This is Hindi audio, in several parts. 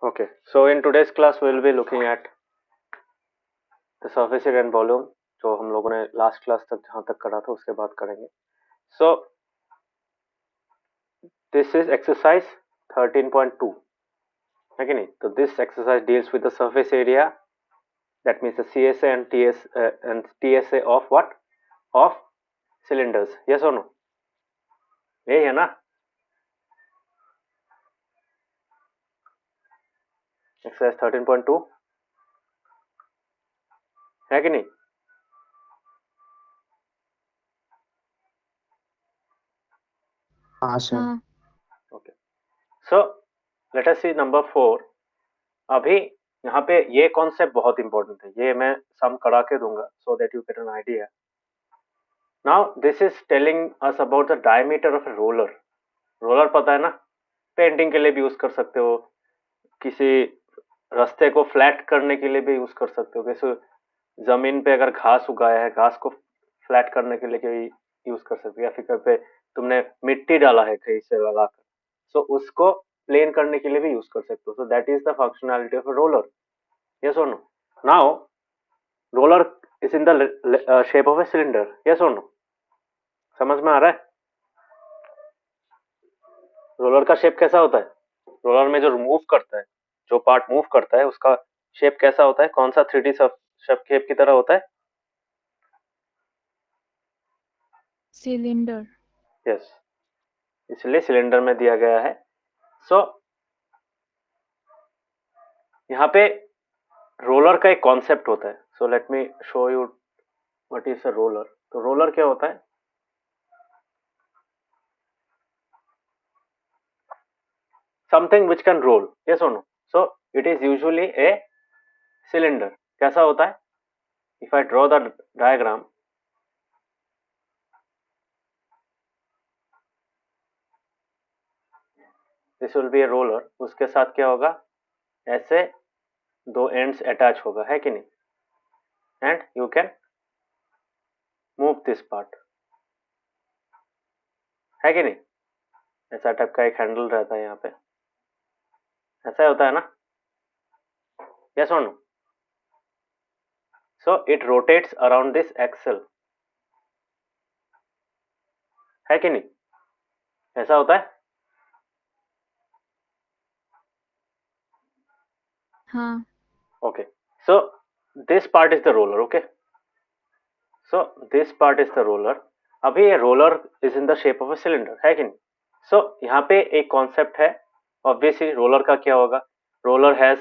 Okay, so in today's class we will be looking at the surface area and volume जो हम लोगों ने लास्ट क्लास तक जहाँ तक करा था उसके बाद करेंगे. So this is exercise 13.2 है कि नहीं. तो this exercise deals with the surface area, that means the CSA and TSA of what, of cylinders. Yes or no? यही है ना. Exercise 13.2 है कि नहीं. हाँ sir. Okay, so let us see number 4. अभी यहाँ पे ये कॉन्सेप्ट बहुत इंपॉर्टेंट है, ये मैं सम करा के दूंगा so that you get an idea. Now this is telling us about the diameter of a roller. Roller पता है ना, पेंटिंग के लिए भी यूज कर सकते हो, किसी रास्ते को फ्लैट करने के लिए भी यूज कर सकते हो, जैसे जमीन पे अगर घास उगाया है, घास को फ्लैट करने के लिए भी यूज कर सकते हो, या फिर कहीं पे तुमने मिट्टी डाला है कहीं से लगाकर, सो उसको प्लेन करने के लिए भी यूज कर सकते हो. So that is the functionality of a roller. Yes और no. Now roller is in the shape of a cylinder. Yes और नो. समझ में आ रहा है. रोलर का शेप कैसा होता है. रोलर में जो मूव करता है, जो पार्ट मूव करता है उसका शेप कैसा होता है, कौन सा 3D शेप की तरह होता है. सिलेंडर. यस, इसलिए सिलेंडर में दिया गया है. सो यहाँ पे रोलर का एक कॉन्सेप्ट होता है. So let me show you what is a roller. तो रोलर क्या होता है. Something which can roll. Yes और no. So it is usually a cylinder. कैसा होता है. If I draw the diagram, this will be a roller. उसके साथ क्या होगा, ऐसे दो एंड्स अटैच होगा, है कि नहीं. And you can move this part, है कि नहीं. ऐसा टाइप का एक हैंडल रहता है यहाँ पे, ऐसा होता है ना. यस और no. So it rotates around this axle, है कि नहीं. ऐसा होता है. हाँ. Okay, so this part is the roller. Okay, so this part is the roller. अभी ये roller is in the shape of a cylinder, है कि नहीं. So यहाँ पे एक कॉन्सेप्ट है. ऑब्वियसली रोलर का क्या होगा. Roller has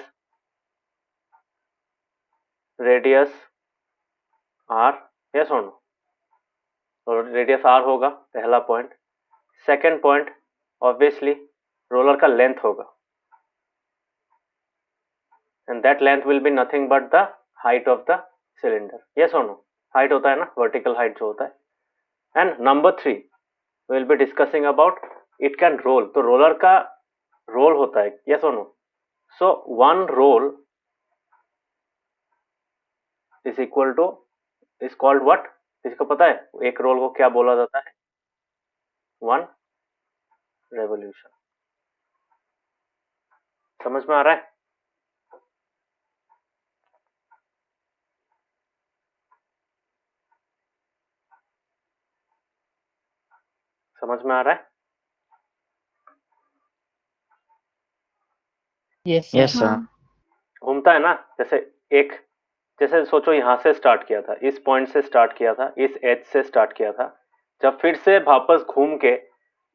radius r. Yes और नो. रेडियस r होगा पहला point. Second point, obviously roller का लेंथ होगा, and that length will be nothing but the height of the cylinder. Yes or no. Height होता है ना, वर्टिकल हाइट जो होता है. And number 3 will be discussing about it can roll. तो रोलर का रोल होता है. यस और no. So one roll is equal to, is called what. किसको पता है एक रोल को क्या बोला जाता है. One revolution. समझ में आ रहा है. समझ में आ रहा है. Yes sir. हाँ. घूमता है ना. जैसे सोचो यहाँ से स्टार्ट किया था, इस पॉइंट से स्टार्ट किया था, इस एज से स्टार्ट किया था. जब फिर से वापस घूम के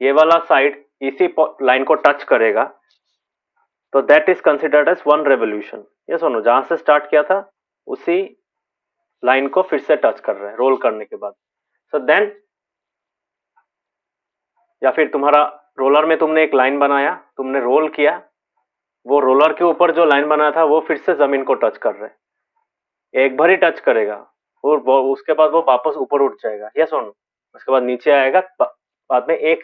ये वाला साइड इसी लाइन को टच करेगा, तो that is considered as one revolution. ये सुनो, जहां से स्टार्ट किया था उसी लाइन को फिर से टच कर रहा है रोल करने के बाद. सो देन, या फिर तुम्हारा रोलर में तुमने एक लाइन बनाया, तुमने रोल किया, वो रोलर के ऊपर जो लाइन बनाया था वो फिर से जमीन को टच कर रहा है. एक बार ही टच करेगा और उसके बाद वो वापस ऊपर उठ जाएगा. यस और नो. उसके बाद नीचे आएगा. बाद में एक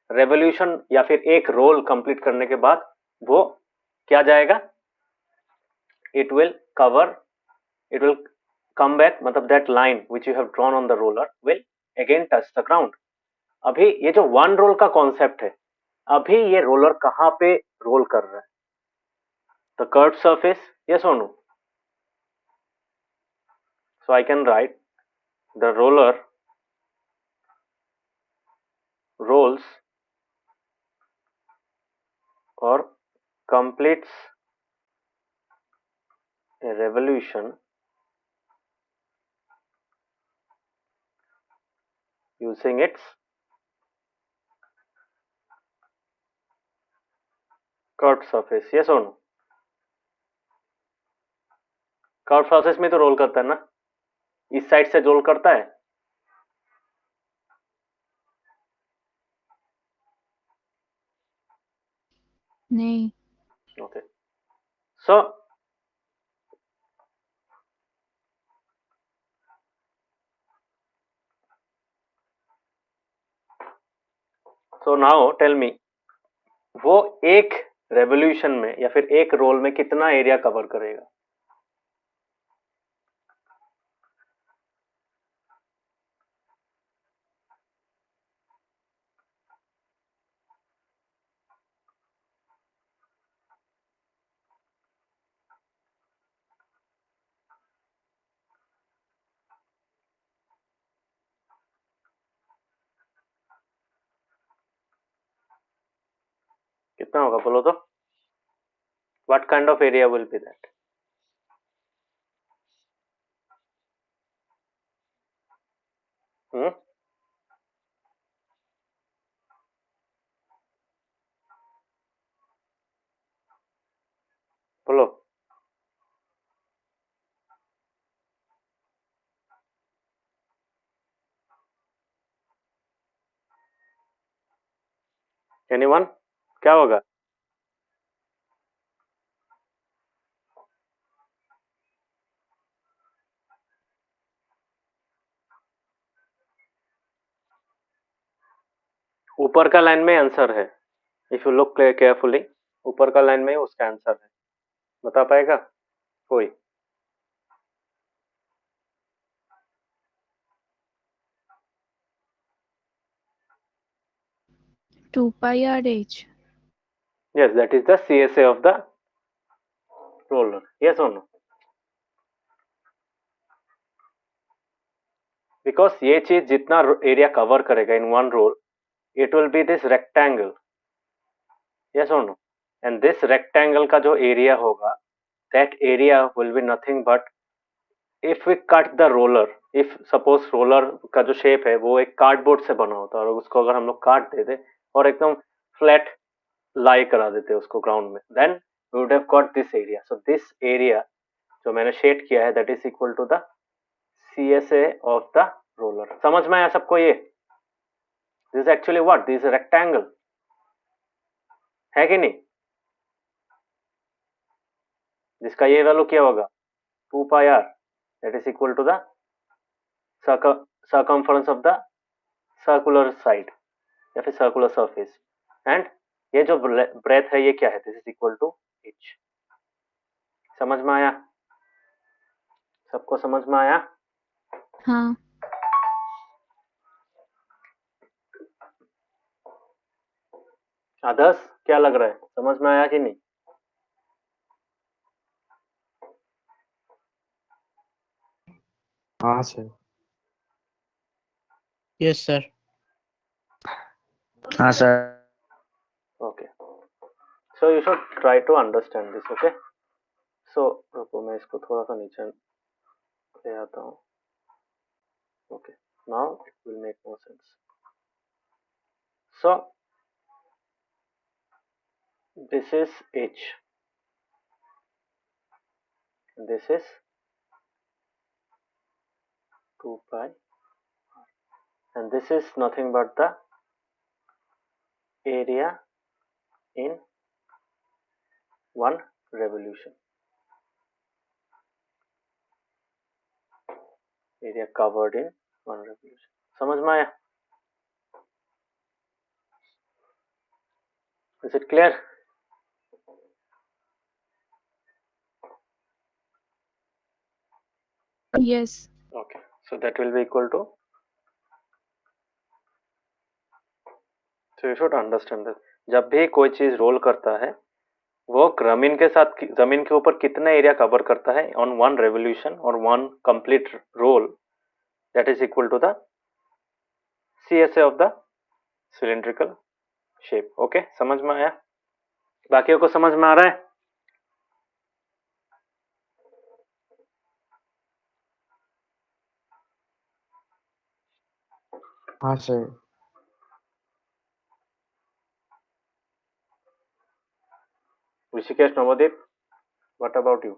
रेवोल्यूशन या फिर एक रोल कंप्लीट करने के बाद वो क्या जाएगा, it will cover, it will come back, मतलब that line which you have drawn on the roller will again touch the ground. अभी ये जो वन रोल का कॉन्सेप्ट है, अभी ये रोलर कहाँ पे रोल कर रहा है. the curved surface, yes or no? So I can write the roller rolls or completes a revolution using its curved surface, yes or no? Curve surface में तो रोल करता है ना, इस साइड से रोल करता है, नहीं। Okay so now tell me, वो एक रेवोल्यूशन में या फिर एक रोल में कितना एरिया कवर करेगा? कितना होगा बोलो तो? What kind of area will be that? बोलो। एनीवन? क्या होगा? ऊपर का लाइन में आंसर है, इफ यू लुक केयरफुली, ऊपर का लाइन में उसका आंसर है, बता पाएगा कोई? 2 pi r/h. Yes, that is the CSA of the roller. Yes or no? Because ये चीज जितना एरिया कवर करेगा in one roll, it will be this rectangle. Yes or no? And this rectangle का जो एरिया होगा, that area will be nothing but if we cut the roller, if suppose roller का जो शेप है वो एक कार्डबोर्ड से बना होता है और उसको अगर हम लोग काट देते और एकदम फ्लैट लाई करा देते उसको ग्राउंड में, then we would have got this area. So this area जो मैंने शेड किया है that is equal to the CSA of the roller. समझ में आया सबको ये? This is actually what? This is a rectangle, है कि नहीं? जिसका ये वैल्यू क्या होगा? 2 pi r, that is equal to the circumference of the circular side या फिर सर्कुलर सरफेस, एंड ये जो ब्रेथ है ये क्या है? This is equal to h. समझ में आया? सबको समझ में आया? हाँ। आदर्श क्या लग रहा है, समझ में आया कि नहीं? हाँ सर। Yes sir. हाँ sir. Okay, so you should try to understand this. Okay, so रुको मैं इसको थोड़ा सा नीचे ले आता हूँ. Okay, now it will make more sense. So this is h, this is 2 pi, and this is nothing but the area in one revolution, area covered in one revolution. समझ में आया? Is it clear? Yes. Okay, so that will be equal to, so you should understand this. जब भी कोई चीज रोल करता है वो जमीन के साथ जमीन के ऊपर कितना एरिया कवर करता है ऑन वन रेवोल्यूशन और one complete roll, that is equal to the CSA of the cylindrical shape. Okay, समझ में आया? बाकियों को समझ में आ रहा है? हाँ sir. Rishikesh, Navodeep, what about you?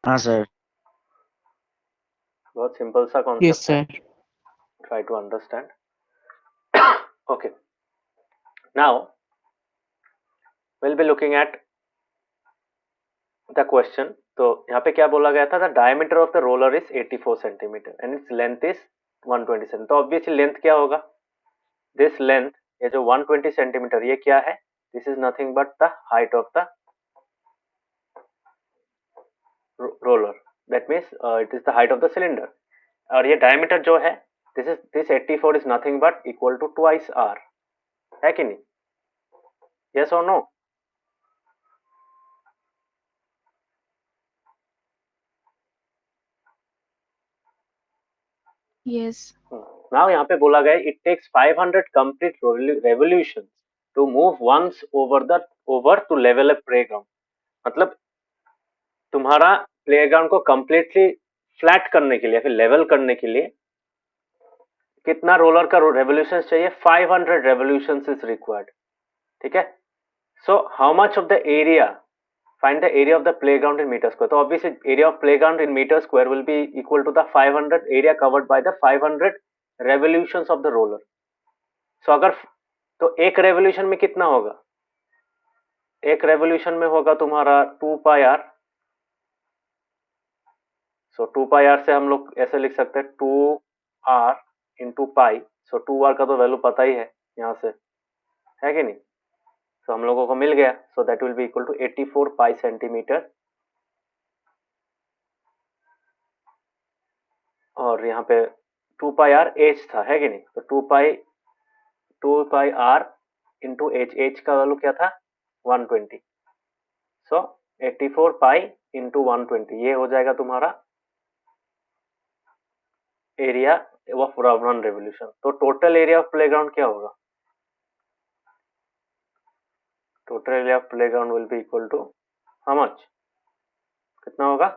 हाँ सर। बहुत सिंपल सा Yes, कॉन्सेप्ट है, sir. Try to understand. Okay, now will be looking at the question. तो यहाँ पे क्या बोला गया था? The diameter of the roller is 84 centimetre and its length is 127। तो ऑब्वियसली लेंथ क्या होगा? दिस लेंथ, ये जो 120 सेंटीमीटर, ये क्या है? This is nothing but the height of the roller, that means it is the height of the cylinder. और ये डायमीटर जो है, this 84 is nothing but equal to twice r, है कि नहीं? यस और नो? Yes. नाउ यहाँ पे बोला गया it takes 500 complete revolution to move once over to level a playground. मतलब तुम्हारा प्लेग्राउंड को कंप्लीटली फ्लैट करने के लिए, फिर लेवल करने के लिए कितना रोलर का रेवोल्यूशन चाहिए? 500 रेवोल्यूशन इज रिक्वायर्ड। ठीक है, so how much of the area, find the area of the playground in meter square। तो obviously area of playground in meter square will be equal to the 500 area covered by the 500 revolutions of the roller। so अगर तो एक रेवोल्यूशन में कितना होगा? एक रेवोल्यूशन में होगा तुम्हारा 2 pi are. So 2 pi are से हम लोग ऐसे लिख सकते हैं 2 r into pi. So 2 r का तो वैल्यू पता ही है यहाँ से, है कि नहीं? तो हम लोगों को मिल गया। So that will be equal to 84 pi centimetre. और यहाँ पे 2 पाई आर एच था, है कि नहीं? तो 2 pi are into H, H का वैल्यू क्या था? 120। सो 84 पाई इंटू 120, ये हो जाएगा तुम्हारा एरिया ऑफ वन रेवोल्यूशन। तो टोटल एरिया ऑफ प्लेग्राउंड क्या होगा? Total area of playground will be equal to how much? कितना होगा?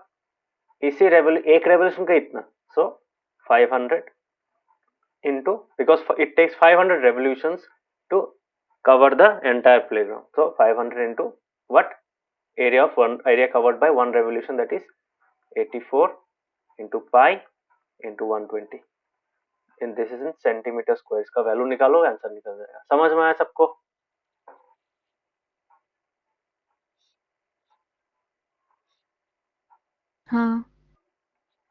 इसी एक रेवोल्यूशन का इतना, so 500 into, because it takes 500 revolutions to cover the entire playground, so 500 into what? Area covered by one revolution, that is 84 into pi into 120, and this is in centimeter square। इसका वैल्यू निकालो, आंसर निकल जाएगा। समझ में आया सबको? हाँ.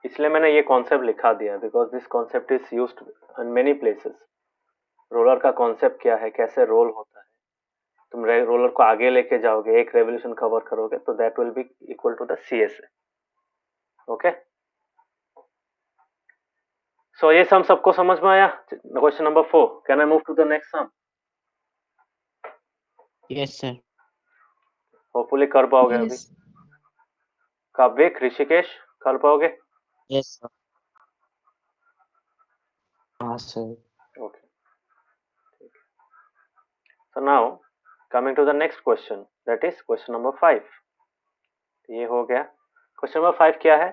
इसलिए मैंने ये कॉन्सेप्ट लिखा दिया, because this concept is used in many places. Roller का कॉन्सेप्ट क्या है, कैसे रोल होता है, तुम रोलर को आगे लेके जाओगे, एक रेवोल्यूशन कवर करोगे, तो that will be equal to the CSA। Okay, so ये सम सबको समझ में आया? Question number 4, can I move to the next sum? Yes sir. Hopefully कर पाओगे अभी। Yes. काव्यक, ऋषिकेश, कर पाओगे? Yes sir. हाँ sir. Okay, so now coming to the next question, that is question number 5। ये हो गया। क्वेश्चन नंबर 5 क्या है?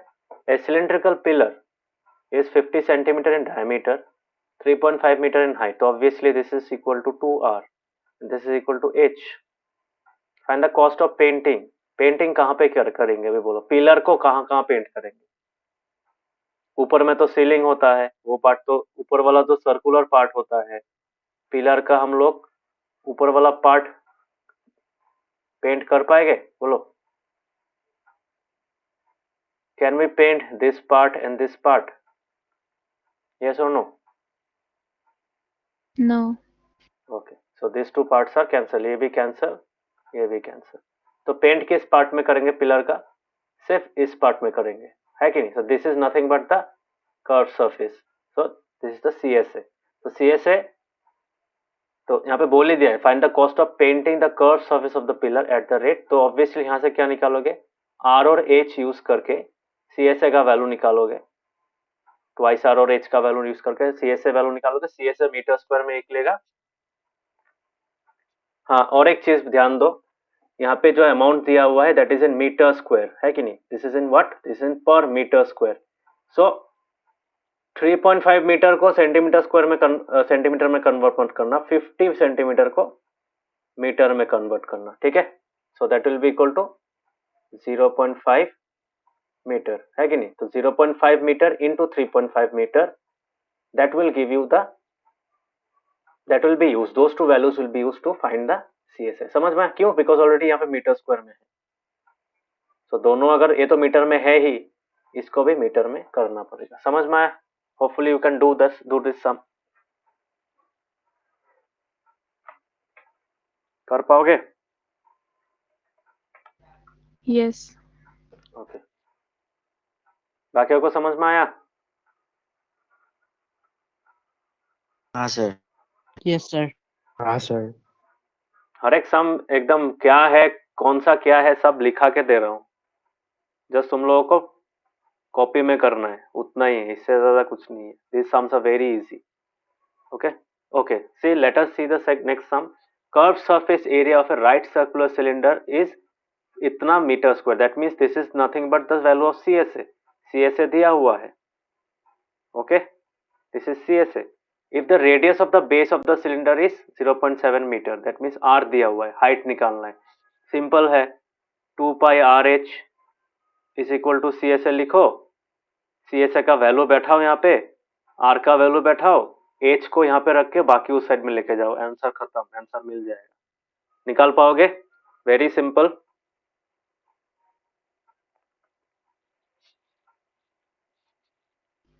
A cylindrical pillar is 50 centimeter in diameter, 3.5 meter in height। तो obviously this is equal to 2r, this is equal to h। Find the cost of painting. Painting कहाँ पे करेंगे अभी बोलो? पिलर को कहाँ कहाँ पेंट करेंगे? ऊपर में तो सीलिंग होता है, वो पार्ट तो ऊपर वाला जो सर्कुलर पार्ट होता है पिलर का, हम लोग ऊपर वाला पार्ट पेंट कर पाएंगे बोलो? Can we paint this part and this part? Yes और no? No. Okay, so this two parts are cancel, ये भी कैंसल, ये भी कैंसल। तो पेंट किस पार्ट में करेंगे पिलर का? सिर्फ इस पार्ट में करेंगे, है कि नहीं? सो this is nothing but the curve surface, so this is the CSA। तो CSA, तो यहाँ पे बोल ही दिया है, find the cost of painting the curve surface of the pillar at the rate. तो ऑब्वियसली यहाँ से क्या निकालोगे, आर और एच यूज करके सीएसए का वैल्यू निकालोगे, ट्वाइस आर और एच का वैल्यू यूज करके सीएसए वैल्यू निकालोगे। सीएसए मीटर स्क्वायर में निकलेगा। हाँ, और एक चीज ध्यान दो, यहाँ पे जो अमाउंट दिया हुआ है that is in metre square, है कि नहीं? This is in what? This is in per metre square. So 3.5 metre को सेंटीमीटर स्क्वायर में सेंटीमीटर में कन्वर्ट मत करना, 50 सेंटीमीटर को मीटर में कन्वर्ट करना, ठीक है? So that will be equal to 0.5 metre, है कि नहीं? तो 0.5 metre into 3.5 metre, that will give you the, that will be used, those two values will be used to find the CSA। समझ में? क्यों? बिकॉज ऑलरेडी यहाँ पे मीटर स्क्वायर में है। तो दोनों, अगर ये तो मीटर में है ही, इसको भी मीटर में करना पड़ेगा। समझ में आया? Hopefully you can do this sum. कर पाओगे? यस। ओके, बाकियों को समझ में आया? हाँ सर। Yes sir. हाँ सर। हर एक सम एकदम क्या है, कौन सा क्या है, सब लिखा के दे रहा हूँ, जस्ट तुम लोगों को कॉपी में करना है, उतना ही है, इससे ज्यादा कुछ नहीं है। This sums are very easy. Okay okay, see let us see the next sum. Curve surface area of a right circular cylinder is इतना metre square, that means this is nothing but the value of CSA. CSA दिया हुआ है, okay, this is CSA. If the radius of the base of the cylinder is 0.7 metre, that means R दिया हुआ है, हाइट निकालना है। सिंपल है, 2 pi are H is equal to CSA लिखो। सीएसए का वैल्यू बैठाओ यहाँ पे, आर का वैल्यू बैठाओ, एच को यहाँ पे रख के बाकी उस साइड में लेके जाओ, आंसर खत्म, आंसर मिल जाएगा। निकाल पाओगे? Very simple.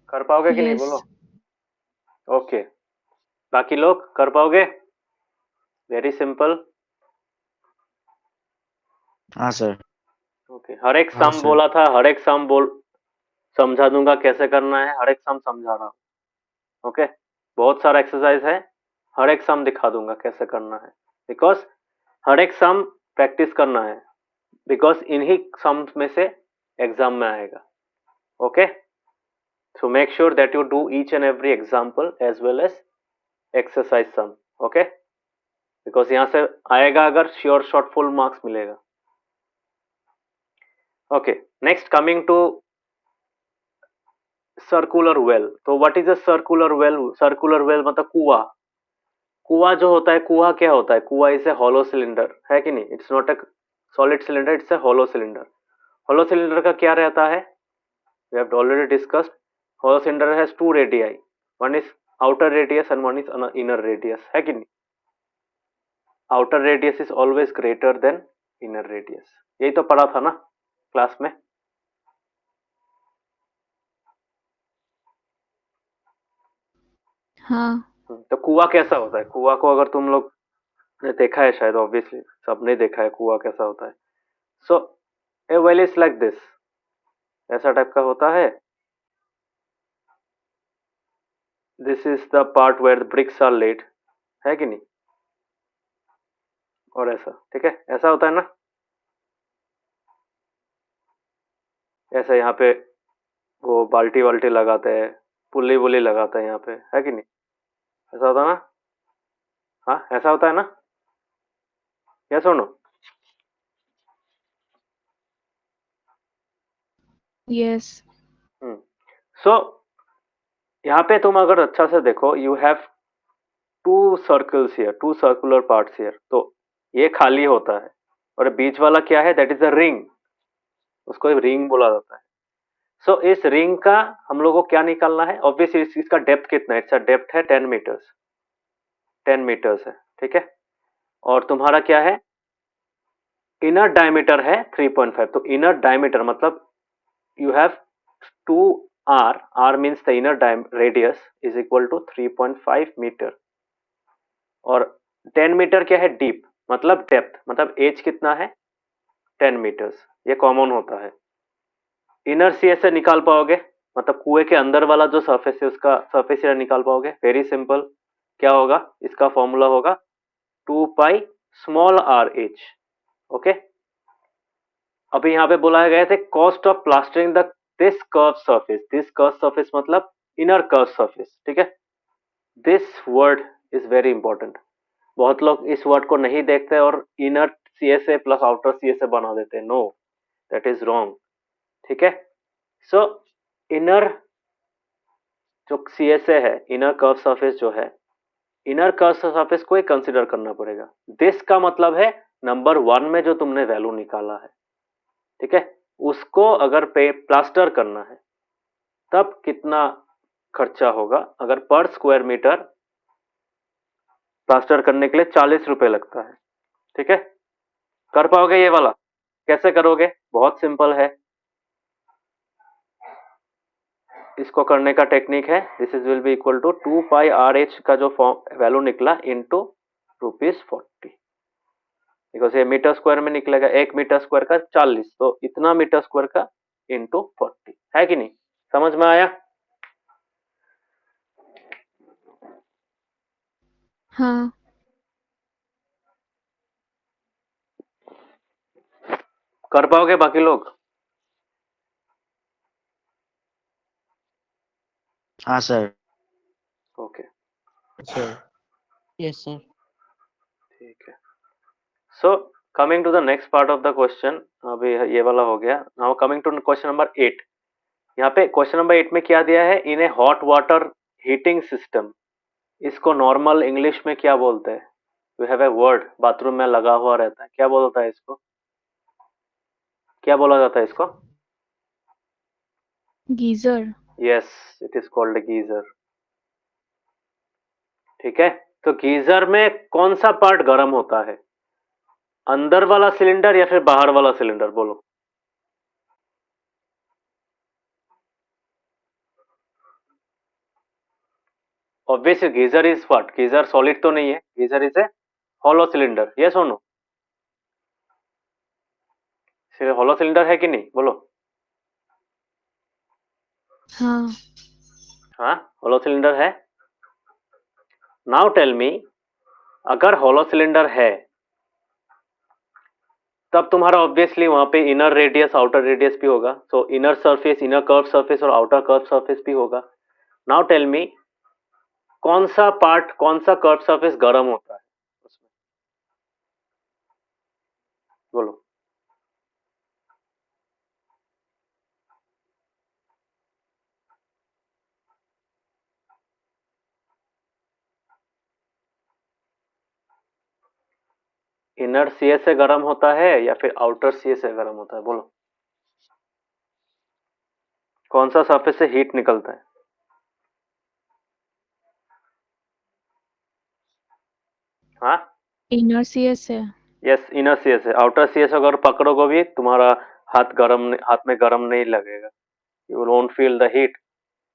कर पाओगे कि नहीं? Yes. बोलो। ओके, बाकी लोग कर पाओगे? Very simple. हाँ सर। ओके, हर एक हाँ, सम सर। बोला था, हर एक सम समझा दूंगा कैसे करना है, हर एक सम समझा रहा हूँ। ओके, बहुत सारा एक्सरसाइज है, हर एक सम दिखा दूंगा कैसे करना है, बिकॉज हर एक सम प्रैक्टिस करना है, बिकॉज इन्हीं सम में से एग्जाम में आएगा। Okay, so make sure that you do each and every example as well as exercise sum. Okay, because यहाँ से आएगा अगर, श्योर शॉर्ट फुल मार्क्स मिलेगा। Okay, next coming to circular well. तो what is a circular well? Circular well मतलब कुआं। कुआं जो होता है, कुआं क्या होता है? कुआं इज ए हॉलो सिलेंडर, है कि नहीं? It's not a solid cylinder, it's a hollow cylinder. Hollow cylinder का क्या रहता है? We have already discussed. Hollow cylinder has two radii, one is outer radius and one is inner radius, है कि नहीं? Outer radius is always greater than inner radius. यही तो पढ़ा था ना क्लास में। हाँ। तो कुआं कैसा होता है? कुआं को अगर तुम लोग ने देखा है, शायद ऑब्वियसली सबने देखा है कुआं कैसा होता है। So a well is like this, ऐसा टाइप का होता है। This is the part where the bricks are laid, है कि नहीं? और ऐसा, ठीक है, ऐसा होता है ना। ऐसा यहाँ पे वो बाल्टी वाल्टी लगाते हैं, पुल्ली वुल्ली लगाते हैं यहाँ पे, है कि नहीं? ऐसा होता है ना? हाँ, ऐसा होता है ना? यस और नो? Yes. सो यहाँ पे तुम अगर अच्छा से देखो, you have two circles here, two circular parts here. तो ये खाली होता है, और बीच वाला क्या है? दैट इज अ रिंग, उसको रिंग बोला जाता है। सो इस रिंग का हम लोगों को क्या निकालना है? ऑब्वियसली इसका डेप्थ कितना है? इसका डेप्थ है 10 मीटर्स, 10 मीटर्स है, ठीक है। और तुम्हारा क्या है? इनर डायमीटर है 3.5। तो इनर डायमीटर मतलब you have 2r, r means the inner radius is equal to 3.5 metre. और 10 मीटर क्या है? डीप मतलब डेप्थ, मतलब एज कितना है? 10 मीटर्स। ये कॉमन होता है। इनर सीएस से निकाल पाओगे, मतलब कुएं के अंदर वाला जो सरफेस है उसका सरफेस एरिया निकाल पाओगे। वेरी सिंपल, क्या होगा? इसका फॉर्मूला होगा 2 pi small R H. Okay, अभी यहाँ पे बोला गया थे cost of plastering the this curve surface. This curve surface मतलब इनर कर्व सरफेस, ठीक है। This word is very important. बहुत लोग इस वर्ड को नहीं देखते और inner CSA plus outer CSA बना देते हैं। नो, दैट इज रॉन्ग, ठीक है। सो इनर जो सीएसए है, इनर कर्व सरफेस जो है, इनर कर्व सरफेस को ही कंसिडर करना पड़ेगा। दिस का मतलब है नंबर 1 में जो तुमने वैल्यू निकाला है, ठीक है, उसको अगर पे प्लास्टर करना है तब कितना खर्चा होगा। अगर पर स्क्वायर मीटर प्लास्टर करने के लिए 40 रुपए लगता है, ठीक है। कर पाओगे ये वाला? कैसे करोगे? बहुत सिंपल है। इसको करने का टेक्निक है this is will be equal to 2 pi are h का जो फॉर्म वैल्यू निकला इंटू ₹40, बिकॉज ये मीटर स्क्वायर में निकलेगा। 1 मीटर स्क्वायर का 40, तो इतना मीटर स्क्वायर का इंटू 40 है कि नहीं? समझ में आया? हाँ। कर पाओगे बाकी लोग? हाँ sir. Okay, sir. Yes sir. ठीक है। So coming to the next part of the question, अभी ये वाला हो गया। Now coming to question number 8। यहाँ पे क्वेश्चन नंबर 8 में क्या दिया है? In a hot water heating system. इसको नॉर्मल इंग्लिश में क्या बोलते हैं? You have a word, bathroom में लगा हुआ रहता है, क्या बोलता है इसको? क्या बोला जाता है इसको? Geyser. Yes, it is called geyser, ठीक है। तो गीजर में कौन सा पार्ट गर्म होता है? अंदर वाला सिलेंडर या फिर बाहर वाला सिलेंडर? बोलो। Obviously geyser is what? Geyser solid तो नहीं है, geyser is a hollow cylinder. Yes और नो? हॉलो सिलेंडर है कि नहीं? बोलो। हाँ। हाँ, हॉलो सिलेंडर है। नाउ टेल मी, अगर हॉलो सिलेंडर है तब तुम्हारा ऑब्वियसली वहां पे इनर रेडियस आउटर रेडियस भी होगा। सो inner surface, inner curve surface और आउटर कर्व सरफेस भी होगा। नाउ टेल मी, कौन सा पार्ट, कौन सा कर्व सरफेस गर्म होता है उसमें? बोलो। इनर सीएस से गर्म होता है या फिर आउटर सीएस से गर्म होता है? बोलो। कौन सा सरफेस से हीट निकलता है? हाँ, इनर सीएस है। यस, इनर सीएस है। आउटर सीएस अगर पकड़ोगे भी तुम्हारा हाथ गर्म, हाथ में गर्म नहीं लगेगा। You won't feel the heat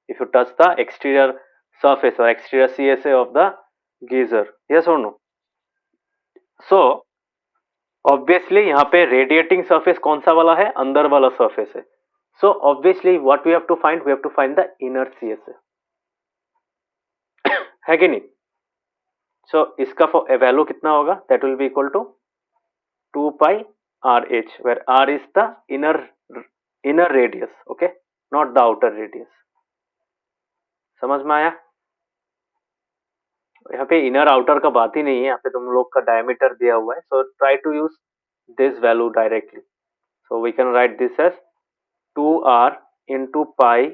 if you touch the exterior surface or exterior CSA of the geyser. Yes or no? So obviously यहाँ पे radiating surface कौन सा वाला है? अंदर वाला surface है। So obviously what we have to find? We have to find the inner CSA, है कि नहीं? So इसका वैल्यू कितना होगा? That will be equal to 2 pi RH, where R is the inner radius, okay, not the outer radius. समझ में आया? यहाँ पे इनर आउटर का बात ही नहीं है, यहाँ पे तुम लोग का डायमीटर दिया हुआ है। So try to use this value directly. So we can write this as 2r into pi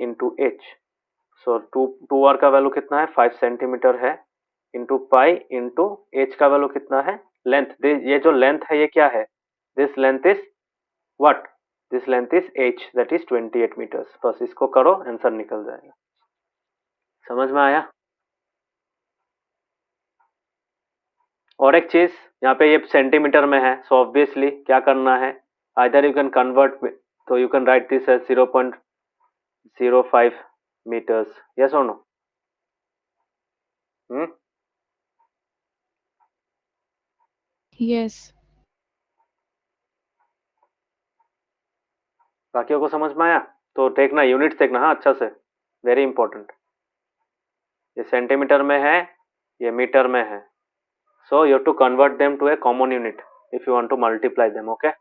into h. So two r का वैल्यू कितना है? 5 सेंटीमीटर है, इंटू पाई इंटू एच का वैल्यू कितना है? लेंथ। ये जो लेंथ है ये क्या है? This length is what? This length is h, that is 28 metres. बस इसको करो, आंसर निकल जाएगा। समझ में आया? और एक चीज, यहाँ पे ये सेंटीमीटर में है, सो ऑब्वियसली क्या करना है? आइदर यू कैन कन्वर्ट, तो you can write this as 0.05 metres. Yes और नो? यस। बाकियों को समझ में आया? तो देखना, यूनिट्स देखना, हाँ, अच्छा से, वेरी इंपॉर्टेंट। ये सेंटीमीटर में है, ये मीटर में है. So you have to convert them to a common unit if you want to multiply them. Okay.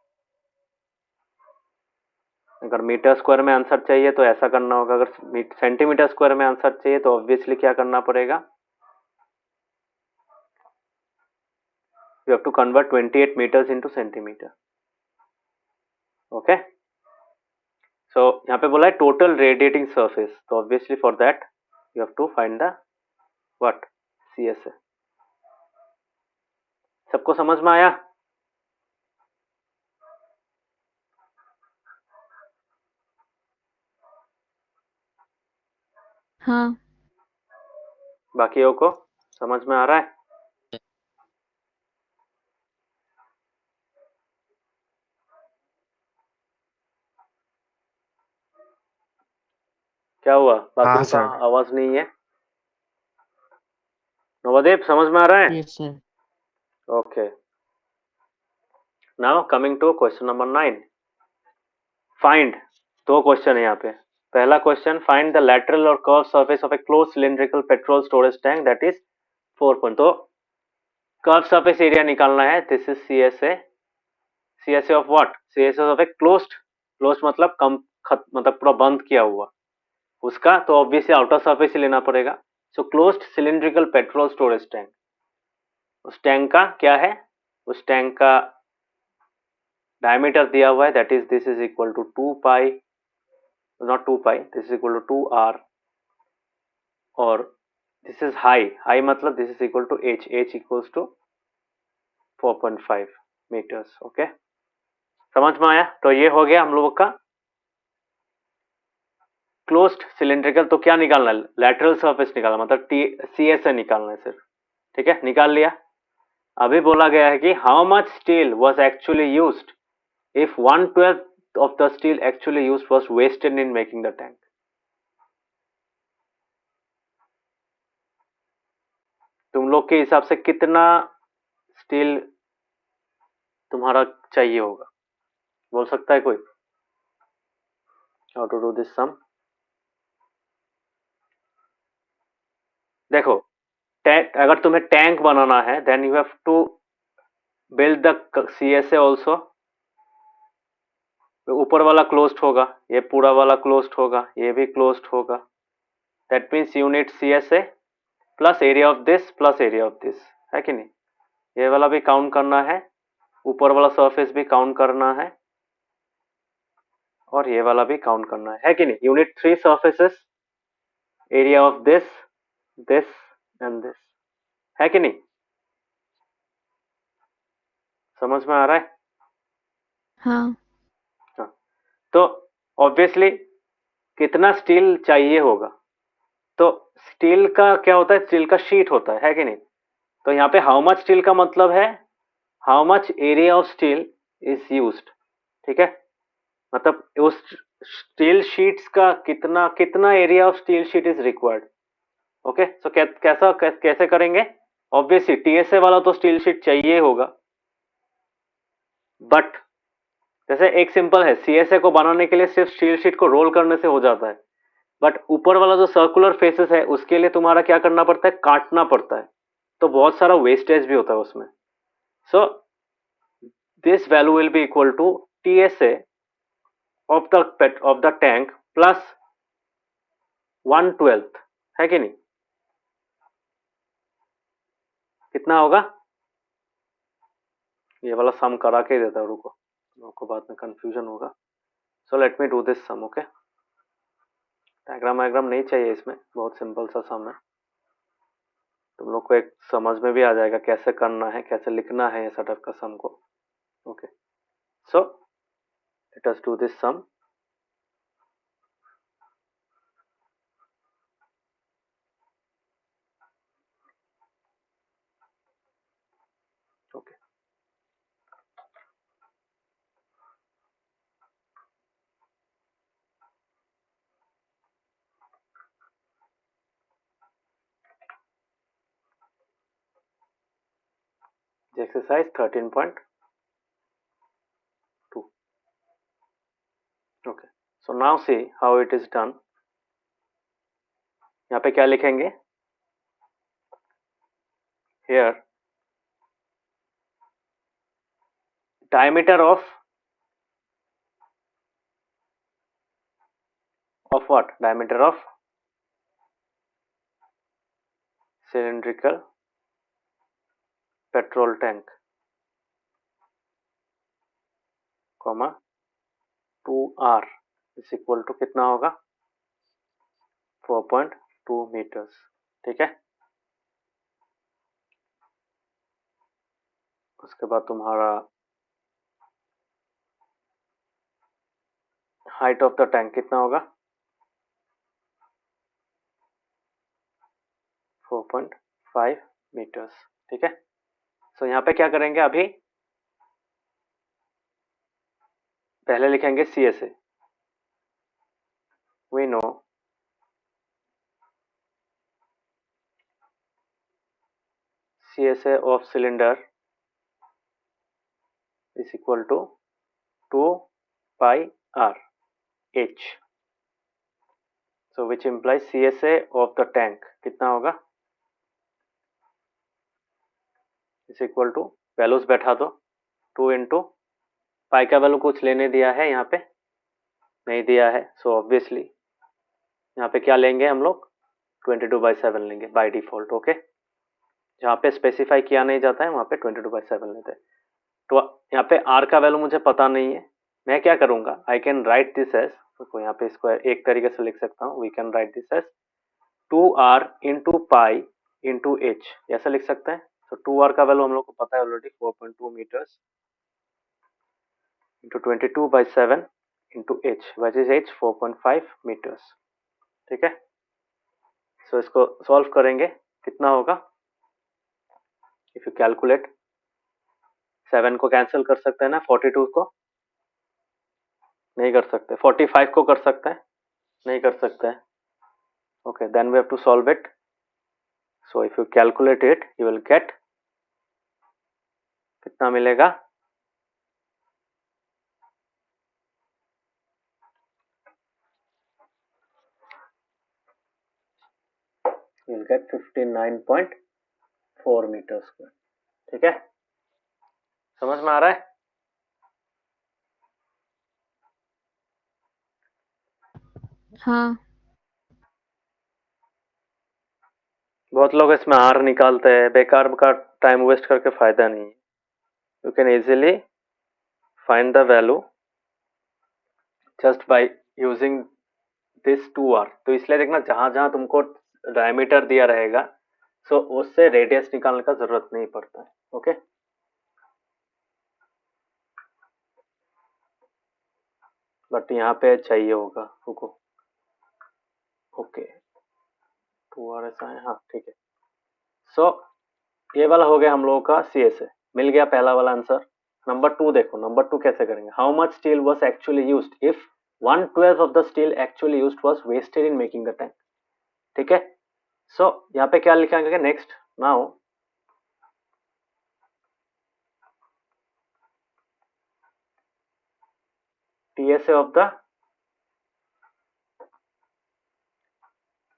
अगर मीटर स्क्वायर में आंसर चाहिए तो ऐसा करना होगा, अगर सेंटीमीटर स्क्वायर में आंसर चाहिए तो ऑब्वियसली क्या करना पड़ेगा, you have to convert 28 meters into centimeter. Okay. So यहाँ पे बोला है total radiating surface, तो obviously for that you have to find the what, CSA. सबको समझ में आया? हाँ. बाकियों को समझ में आ रहा है? क्या हुआ, बाकियों का सर. आवाज नहीं है? नवदेव समझ में आ रहा है? Yes, sir. Okay. Now coming to question number 9. Find, दो क्वेश्चन है यहाँ पे. पहला क्वेश्चन, फाइंड द लैटरल और curve surface of A close cylindrical petrol storage tank that is 4 point. तो कर्व सरफेस एरिया निकालना है. This is CSA. CSA of what? CSA of a closed. Closed मतलब मतलब पूरा बंद किया हुआ उसका, तो ऑब्वियसली आउटर सरफेस ही लेना पड़ेगा. So closed cylindrical petrol storage tank, उस टैंक का क्या है, उस टैंक का डायमीटर दिया हुआ है, that is this is equal to 2 pi, not 2 pi, this is equal to 2r, और this is high मतलब this is equal to h equals to 4.5 meters. Okay, समझ में आया? तो ये हो गया हम लोगों का क्लोज्ड सिलिंड्रिकल. तो क्या निकालना है, लैटरल सरफेस निकालना, मतलब CSA निकालना है सिर्फ. ठीक है, निकाल लिया. अभी बोला गया है कि how much steel was actually used if 1/12 of the steel actually used was wasted in making the tank. तुम लोग के हिसाब से कितना स्टील तुम्हारा चाहिए होगा, बोल सकता है कोई? How to do this sum? देखो, अगर तुम्हें टैंक बनाना है then you have to build the CSA also. ऊपर वाला क्लोज्ड होगा, ये पूरा वाला क्लोज्ड होगा, ये भी क्लोज्ड होगा. That means you need CSA plus area of this plus area of this, है कि नहीं? ये वाला भी काउंट करना है, ऊपर वाला सरफेस भी काउंट करना है, और ये वाला भी काउंट करना है कि नहीं? Unit 3 surfaces, area of this and this, है कि नहीं? समझ में आ रहा है? हाँ. तो ऑब्वियसली कितना स्टील चाहिए होगा, तो स्टील का क्या होता है, स्टील का शीट होता है कि नहीं? तो यहाँ पे हाउ मच स्टील का मतलब है how much area of steel is used. ठीक है, मतलब उस स्टील शीट्स का कितना area of steel sheet is required. Okay, so कैसे करेंगे? ऑब्वियसली TSA वाला तो स्टील शीट चाहिए होगा, बट जैसे एक सिंपल है, CSA को बनाने के लिए सिर्फ स्टील शीट को रोल करने से हो जाता है, बट ऊपर वाला जो सर्कुलर फेसेस है उसके लिए तुम्हारा क्या करना पड़ता है, काटना पड़ता है, तो बहुत सारा वेस्टेज भी होता है उसमें. So this value will be equal to TSA of the tank plus 1/12, है कि नहीं? कितना होगा? ये वाला सम करा के देता है, रुको, आपको बाद में कंफ्यूजन होगा. So let me do this sum. Okay, diagram नहीं चाहिए इसमें, बहुत सिंपल सा सम है, तुम लोग को एक समझ में भी आ जाएगा कैसे करना है, कैसे लिखना है ऐसा टाइप का सम को. Okay, so let us do this sum. Okay, exercise 13.2. Okay, so now see how it is done. यहाँ पे क्या लिखेंगे, here diameter of what? Diameter of cylindrical petrol tank, comma 2r is equal to कितना होगा? 4.2 मीटर्स. ठीक है. उसके बाद तुम्हारा हाइट ऑफ द टैंक कितना होगा? 4.5 मीटर्स. ठीक है. सो यहाँ पे क्या करेंगे? अभी पहले लिखेंगे CSA. We know CSA of cylinder is equal to 2 pi r h. So which implies CSA of the tank कितना होगा? is equal to वैल्यूज बैठा दो. 2 इंटू पाई का वैल्यू कुछ लेने दिया है यहाँ पे? नहीं दिया है. सो ऑब्वियसली यहाँ पे क्या लेंगे हम लोग? 22/7 लेंगे बाय डिफॉल्ट. ओके. जहाँ पे स्पेसिफाई किया नहीं जाता है वहाँ पे 22/7 लेते हैं. तो यहाँ पे r का वैल्यू मुझे पता नहीं है. मैं क्या करूँगा? I can write this as, तो यहाँ पे इसको एक तरीके से लिख सकता हूँ. We can write this as 2r into pi into h. ऐसा लिख सकते हैं. तो 2r का वैल्यू हम लोग को पता है already 4.2 metres into 22/7 into h which is h 4.5 metres. ठीक है. सो इसको सॉल्व करेंगे. कितना होगा? इफ यू कैलकुलेट 7 को कैंसिल कर सकते हैं ना. 42 को नहीं कर सकते. 45 को कर सकते हैं? नहीं कर सकते हैं. Okay, then we have to solve it. So if you calculate it you will get कितना मिलेगा? You will get 59.4 metre square. ठीक है. समझ में आ रहा है? हाँ. बहुत लोग इसमें आर निकालते हैं. बेकार का टाइम वेस्ट करके फायदा नहीं है. You can easily find the value just by using this 2r. तो इसलिए देखना जहां जहां तुमको डायमीटर दिया रहेगा सो उससे रेडियस निकालने का जरूरत नहीं पड़ता है. ओके. बट यहाँ पे चाहिए होगा. रुको. ओके 2r ऐसा है. हाँ ठीक है. सो ये वाला हो गया हम लोगों का CSA. मिल गया पहला वाला आंसर. नंबर 2 देखो. नंबर 2 कैसे करेंगे? How much steel was actually used if 1/12 of the steel actually used was wasted in making the tank. ठीक है. सो यहाँ पे क्या लिखेंगे? Next now TSA of the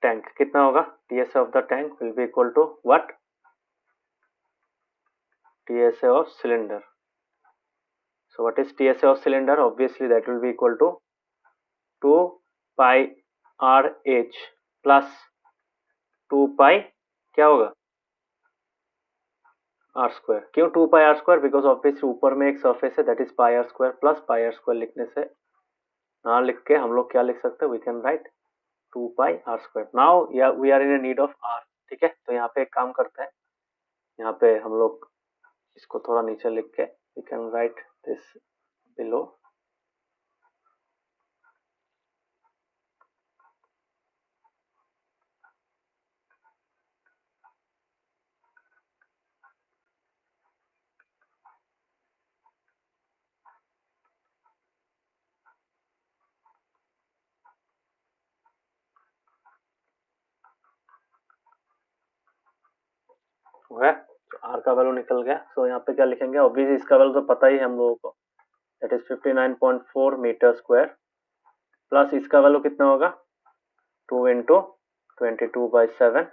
tank कितना होगा? TSA of the tank will be equal to what? TSA of cylinder. So what is TSA of cylinder? Obviously that will be equal to 2 pi RH plus 2 pi क्या होगा? r square. क्यों 2 pi r square? Because obviously ऊपर में एक surface है that is pi r square plus pi r square लिखने से ना लिख के हम लोग क्या लिख सकते हैं? We can write 2 pi r square. Now yeah, we are in a need of r. ठीक है. तो यहाँ पे एक काम करते हैं. यहाँ पे हम लोग इसको थोड़ा नीचे लिख के we can write this below. है. तो आर का वैल्यू निकल गया. सो यहाँ पे क्या लिखेंगे? ऑब्वियसली इसका वैल्यू तो पता ही है हम लोगों को. That is 59.4 metre square plus इसका वैल्यू कितना होगा? 2 into 22/7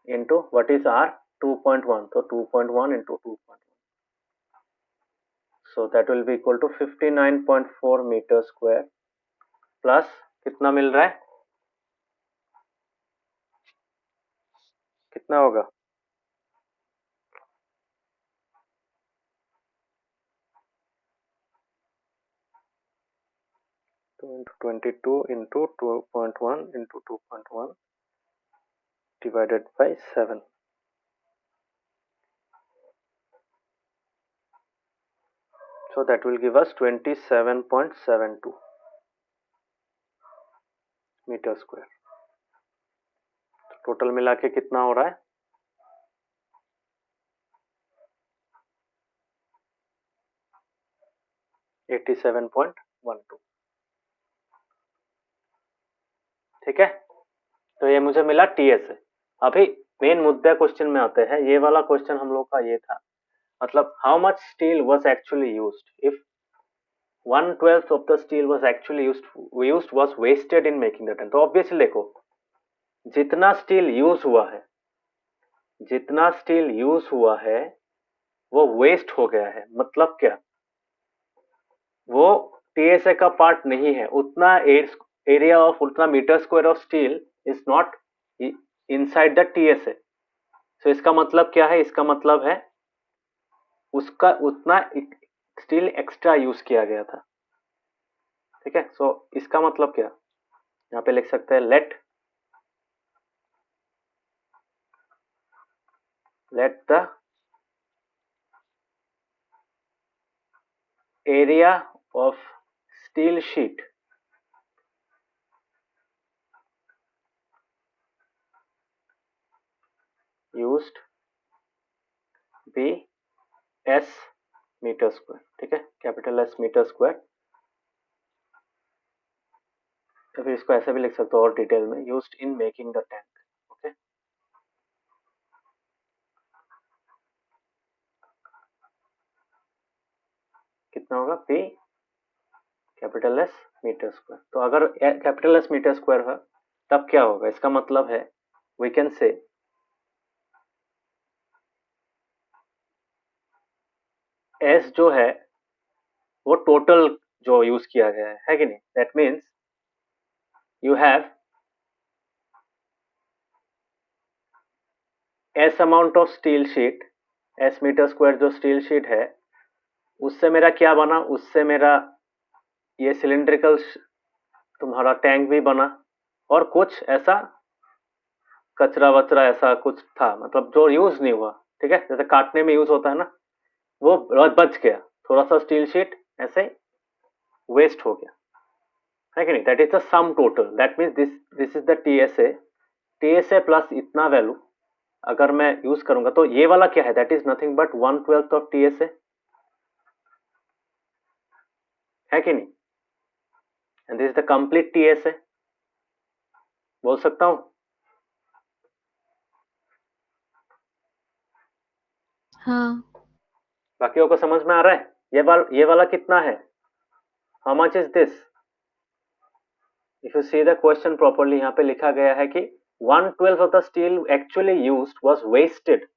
into what is R? 2.1, so 2.1 into 2.1, so that will be equal to 59.4 metre square plus कितना मिल रहा है, कितना होगा, तो 22 into 2.1 into 2.1 divided by 7, so that will give us 27.72 metre square. Total मिला के कितना हो रहा है, 87.12। ठीक है, तो ये मुझे मिला टीएस। अभी मेन मुद्दा क्वेश्चन में आते हैं। ये वाला क्वेश्चन हम लोग का ये था, मतलब how much steel was actually used if 1/12 of the steel was actually used was wasted in making the tent. तो ऑब्वियसली देखो, जितना स्टील यूज हुआ है, जितना स्टील यूज हुआ है वो वेस्ट हो गया है। मतलब क्या, वो टीएसए का पार्ट नहीं है। उतना एरिया ऑफ, उतना metre square of steel is not inside the TSA. So इसका मतलब क्या है, इसका मतलब है उसका उतना स्टील एक्स्ट्रा यूज किया गया था। ठीक है, सो इसका मतलब क्या, यहाँ पे लिख सकते हैं let the area of steel sheet used be S metre square. ठीक है, कैपिटल एस मीटर स्क्वायर, तो फिर इसको ऐसे भी लिख सकते हो और डिटेल में, used in making the tank. Okay, कितना होगा, P capital S metre square. तो अगर कैपिटल एस मीटर स्क्वायर है तब क्या होगा, इसका मतलब है वी कैन से एस जो है वो टोटल जो यूज किया गया है कि नहीं। That means you have S amount of steel sheet, S metre square जो स्टील शीट है, उससे मेरा क्या बना, उससे मेरा ये सिलिंड्रिकल तुम्हारा टैंक भी बना, और कुछ ऐसा कचरा वचरा ऐसा कुछ था, मतलब जो यूज नहीं हुआ। ठीक है, जैसे काटने में यूज होता है ना, वो बच गया, थोड़ा सा स्टील शीट ऐसे वेस्ट हो गया है कि नहीं। That is the sum total, that means this is the TSA plus इतना वैल्यू अगर मैं यूज करूंगा, तो ये वाला क्या है, that is nothing but 1/12 of TSA है कि नहीं। And this is the complete TSA, बोल सकता हूं। हाँ। बाकियों को समझ में आ रहा है, ये वाला कितना है, how much is this. If you see the question properly, यहाँ पे लिखा गया है कि 1/12 of the steel actually used was wasted.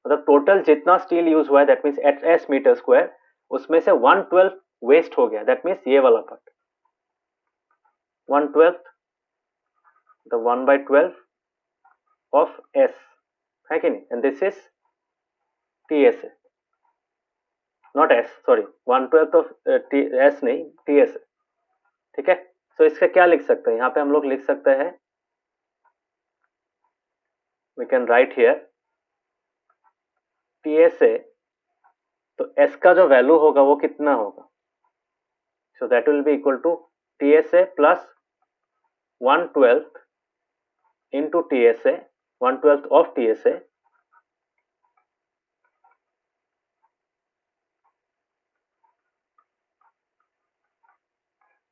मतलब टोटल जितना स्टील यूज हुआ है, that means at S metre square, उसमें से 1/12 वेस्ट हो गया। दैट मीन्स ये वाला पार्ट 1/12, द 1/12 ऑफ एस है कि नहीं। And this is TSA, not S, sorry 1/12 of S नहीं, टीएसए। ठीक है, तो इसका क्या लिख सकते हैं, यहाँ पे हम लोग लिख सकते हैं, we can write here TSA, तो एस का जो वैल्यू होगा वो कितना होगा, so that will be equal to TSA plus 1/12 into TSA, 1/12 of TSA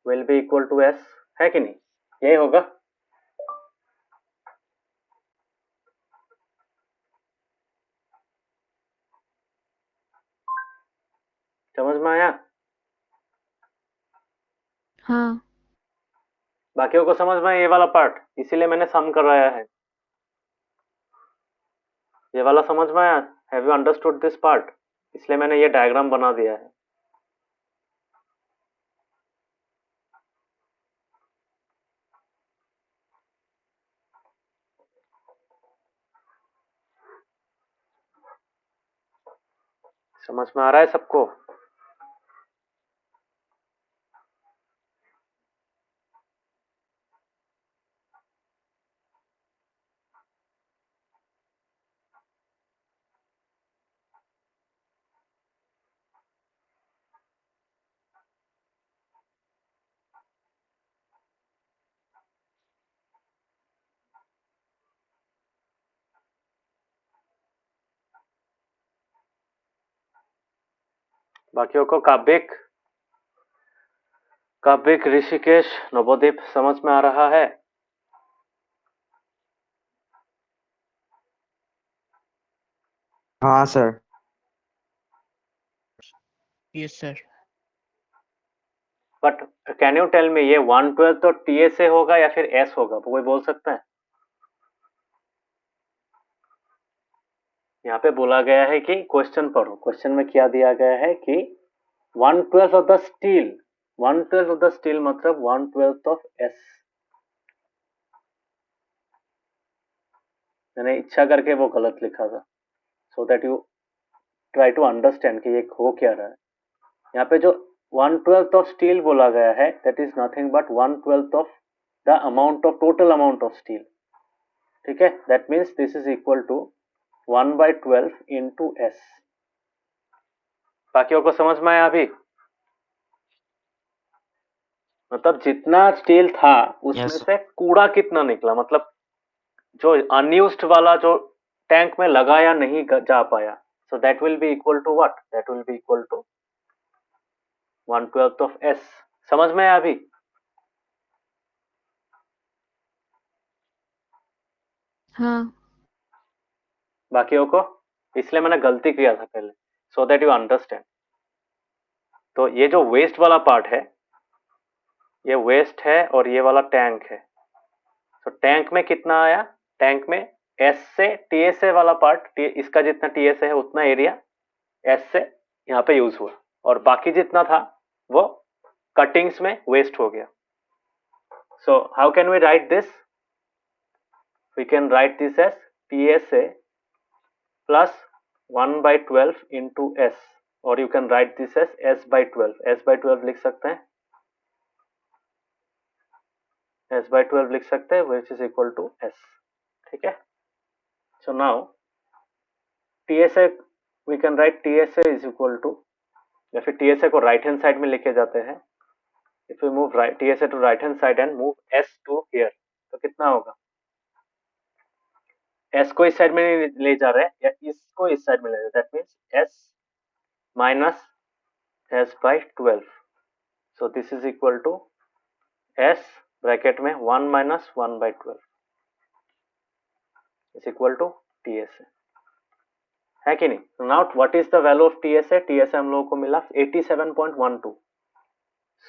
will be equal to S, है कि नहीं, यही होगा। समझ में आया, हाँ। बाकियों को समझ में आया ये वाला पार्ट, इसीलिए मैंने सम कराया है। ये वाला समझ में आया? Have you understood this part? इसलिए मैंने ये डायग्राम बना दिया है। समझ में आ रहा है सबको? बाकियों को काव्यिक, ऋषिकेश, नवोदीप समझ में आ रहा है? हाँ sir. Yes sir. But can you tell me ये 1/12 तो टीए से होगा या फिर एस होगा? कोई बोल सकता है? यहाँ पे बोला गया है कि क्वेश्चन पढ़ो। क्वेश्चन में क्या दिया गया है कि 1/12 of the steel, 1/12 of the steel मतलब 1/12 ऑफ एस। मैंने इच्छा करके वो गलत लिखा था, so that you try to understand कि ये हो क्या रहा है। यहाँ पे जो 1/12 ऑफ स्टील बोला गया है, that is nothing but 1/12 of the amount of total amount of steel. ठीक है, that means this is equal to 1/12 into S. बाकियों को समझ में आया अभी? मतलब जितना स्टील था उसमें Yes, से कूड़ा कितना निकला, मतलब जो अनयूज्ड वाला जो टैंक में लगाया नहीं जा पाया, so that will be equal to what? That will be equal to 1/12 of S. समझ में आया अभी? हाँ। बाकियों को? इसलिए मैंने गलती किया था पहले, सो दैट यू अंडरस्टैंड। तो ये जो वेस्ट वाला पार्ट है, ये वेस्ट है और ये वाला टैंक है। तो टैंक में कितना आया? टैंक में एस से टीएसए वाला पार्ट, इसका जितना टीएसए है उतना एरिया एस से यहाँ पे यूज हुआ, और बाकी जितना था वो कटिंग्स में वेस्ट हो गया। So how can we write this? We can write this as TSA plus 1/12 into S, or you can write this as S/12। S/12 लिख सकते हैं, S/12 लिख सकते हैं, which is equal to S. ठीक है, so now TSA we can write TSA is equal to, या फिर TSA को राइट हैंड साइड में लेके जाते हैं। If you move TSA to right hand side and move S to here, तो कितना होगा? S को इस साइड में ले जा रहे हैं या इसको इस साइड में ले जा रहे हैं, that means S minus S/12। So this is equal to S bracket में 1 minus 1/12 is equal to TSA, है कि नहीं? Now what is the value of TSA? TSA हम लोगों को मिला 87.12,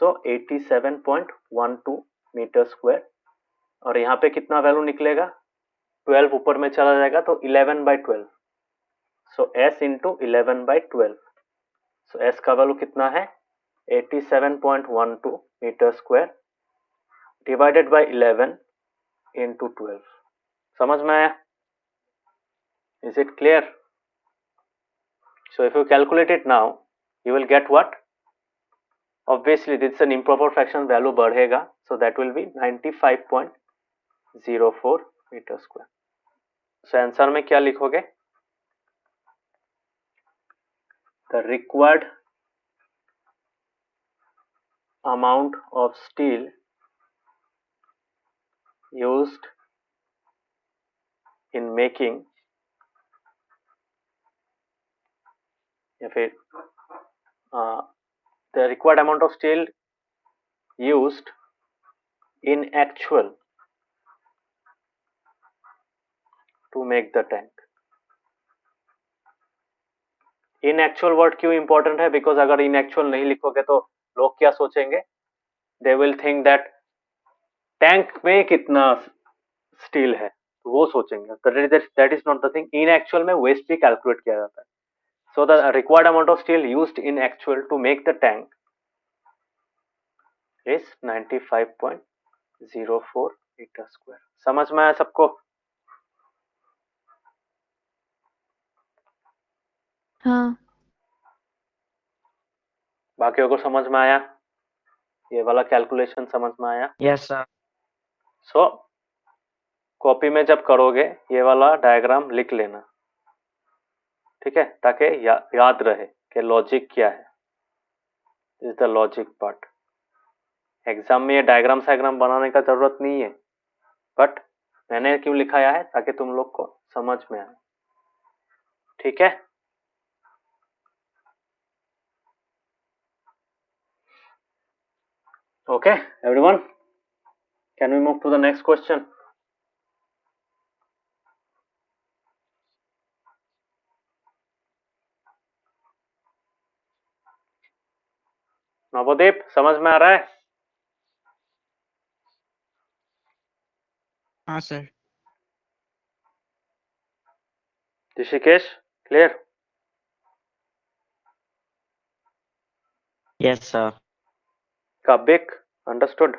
सो 87.12 मीटर स्क्वायर, और यहाँ पे कितना वैल्यू निकलेगा? 12 ऊपर में चला जाएगा तो 11/12, so S into 11/12। So S का वैल्यू कितना है? 87.12 metre square divided by 11 into 12। समझ में आया? Is it clear? So if you calculate it now, you will get what? Obviously this is an improper fraction, value बढ़ेगा, so that will be 95.04 metre square. So answer में क्या लिखोगे? The required amount of steel used in making, या फिर the required amount of steel used in actual to make the tank। In actual word क्यों इंपॉर्टेंट है? बिकॉज अगर इन एक्चुअल नहीं लिखोगे तो लोग क्या सोचेंगे? They will think that tank में कितना स्टील है वो सोचेंगे, that is not the thing. In actual में वेस्ट भी कैलकुलेट किया जाता है। So the required amount of steel used in actual to make the tank इज 95.04 मीटर स्क्वायर। समझ में आया सबको? हाँ। बाकियों को समझ में आया? ये वाला कैलकुलेशन समझ में आया? Yes, sir. सो कॉपी में जब करोगे ये वाला डायग्राम लिख लेना, ठीक है, ताकि याद रहे कि लॉजिक क्या है। Is the logic part. Exam में ये डायग्राम साइग्राम बनाने का जरूरत नहीं है, बट मैंने क्यों लिखाया है ताकि तुम लोग को समझ में आए, ठीक है? Okay everyone, can we move to the next question? Navodeep समझ में आ रहा है? हाँ sir. Rishikesh clear? Yes, sir. Kabik understood?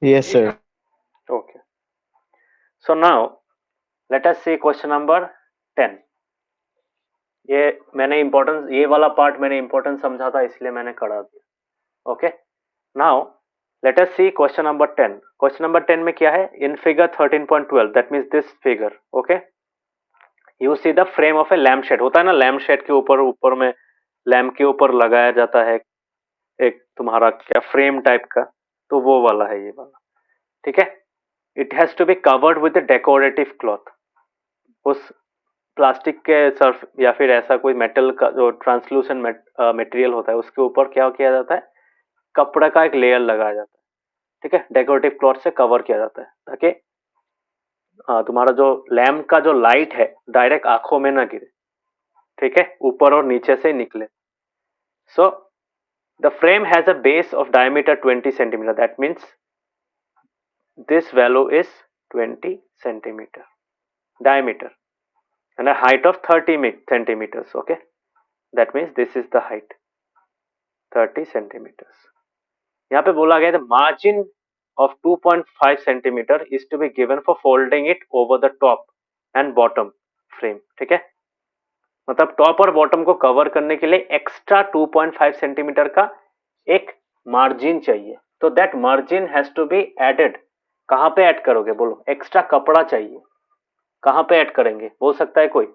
Yes, sir. Okay. So now let us see question number 10. ये मैंने इम्पोर्टेंस, ये वाला पार्ट मैंने इम्पोर्टेंस समझा था इसलिए मैंने करा दिया। Okay, now let us see question number 10। Question number 10 में क्या है? In figure 13.12 that means this figure, okay, you see the frame of a lamp shade. होता है ना, लैम्प शेड के ऊपर में लैम्प के ऊपर लगाया जाता है एक तुम्हारा क्या फ्रेम टाइप का, तो वो वाला है ये वाला, ठीक है। It has to be covered with decorative cloth. उस प्लास्टिक के सर्फ या फिर ऐसा कोई मेटल का जो ट्रांसलूसेंट मटेरियल होता है उसके ऊपर क्या किया जाता है? कपड़ा का एक लेयर लगाया जाता है, ठीक है, डेकोरेटिव क्लॉथ से कवर किया जाता है ताकि तुम्हारा जो लैम्प का जो लाइट है डायरेक्ट आंखों में ना गिरे, ठीक है, ऊपर और नीचे से निकले। So the frame has a base of diameter 20 centimetre, that means this value is 20 centimeter diameter and a height of 30 centimeters. Okay, that means this is the height 30 centimeters. यहाँ पे बोला गया था margin of 2.5 centimeter is to be given for folding it over the top and bottom frame. ठीक है, मतलब टॉप और बॉटम को कवर करने के लिए एक्स्ट्रा 2.5 सेंटीमीटर का एक मार्जिन चाहिए। तो that margin has to be added. कहां पे ऐड करोगे बोलो? एक्स्ट्रा कपड़ा चाहिए, कहां पे ऐड करेंगे बोल सकता है कोई?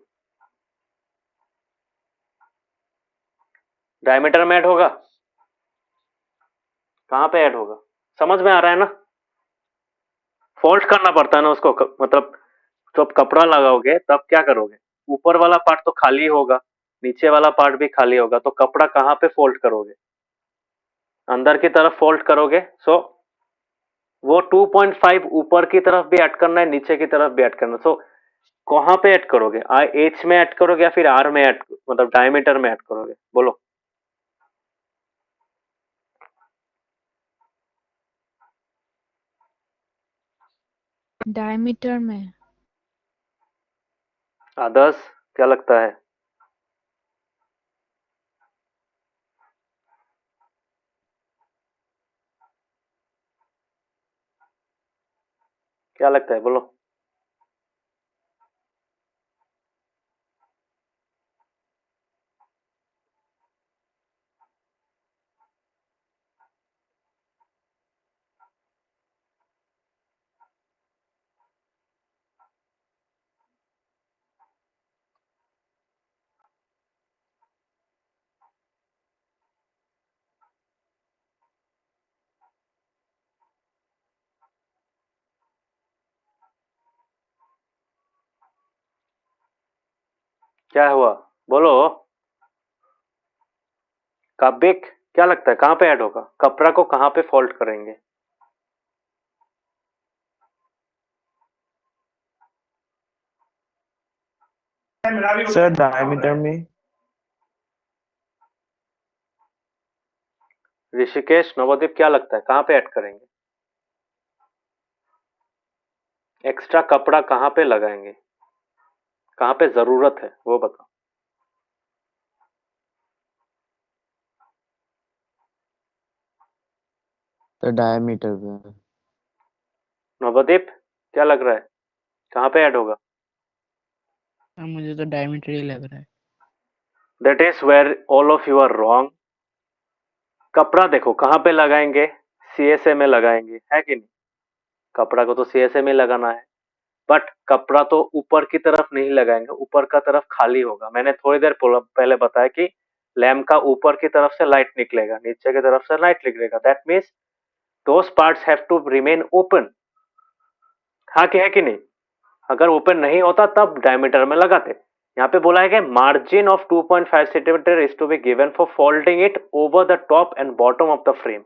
डायमीटर में ऐड होगा? कहां पे ऐड होगा? समझ में आ रहा है ना? फोल्ड करना पड़ता है ना उसको, मतलब जब कपड़ा लगाओगे तब क्या करोगे? ऊपर वाला पार्ट तो खाली होगा, नीचे वाला पार्ट भी खाली होगा, तो कपड़ा कहां पे फोल्ड करोगे? अंदर की तरफ फोल्ड करोगे। सो वो 2.5 ऊपर की तरफ भी ऐड करना है, नीचे की तरफ भी ऐड करना है। सो कहां पे ऐड करोगे? एच में ऐड करोगे या फिर आर में ऐड, मतलब डायमीटर में ऐड करोगे बोलो? डायमीटर में। आदर्श क्या लगता है? क्या लगता है बोलो? क्या हुआ बोलो? काबिक क्या लगता है कहां पे ऐड होगा? कपड़ा को कहां पे फोल्ड करेंगे? सर डायमीटर में। ऋषिकेश नवोदीप क्या लगता है कहां पे ऐड करेंगे? एक्स्ट्रा कपड़ा कहाँ पे लगाएंगे, कहाँ पे जरूरत है वो बताओ। तो डायमीटर पे। नवदीप क्या लग रहा है, कहाँ पे ऐड होगा? मुझे तो डायमीटर ही लग रहा है। That is where all of you are wrong. कपड़ा देखो कहाँ पे लगाएंगे, सीएसए में लगाएंगे, है कि नहीं? कपड़ा को तो सीएसए में लगाना है, बट कपड़ा तो ऊपर की तरफ नहीं लगाएंगे, ऊपर का तरफ खाली होगा। मैंने थोड़ी देर पहले बताया कि लैम्प का ऊपर की तरफ से लाइट निकलेगा, नीचे की तरफ से लाइट निकलेगा। That means those parts have to remain open. हाँ कि है कि नहीं? अगर ओपन नहीं होता तब डायमीटर में लगाते। यहाँ पे बोला है कि margin of 2.5 centimetre is to be given for folding it over the top and bottom of the frame.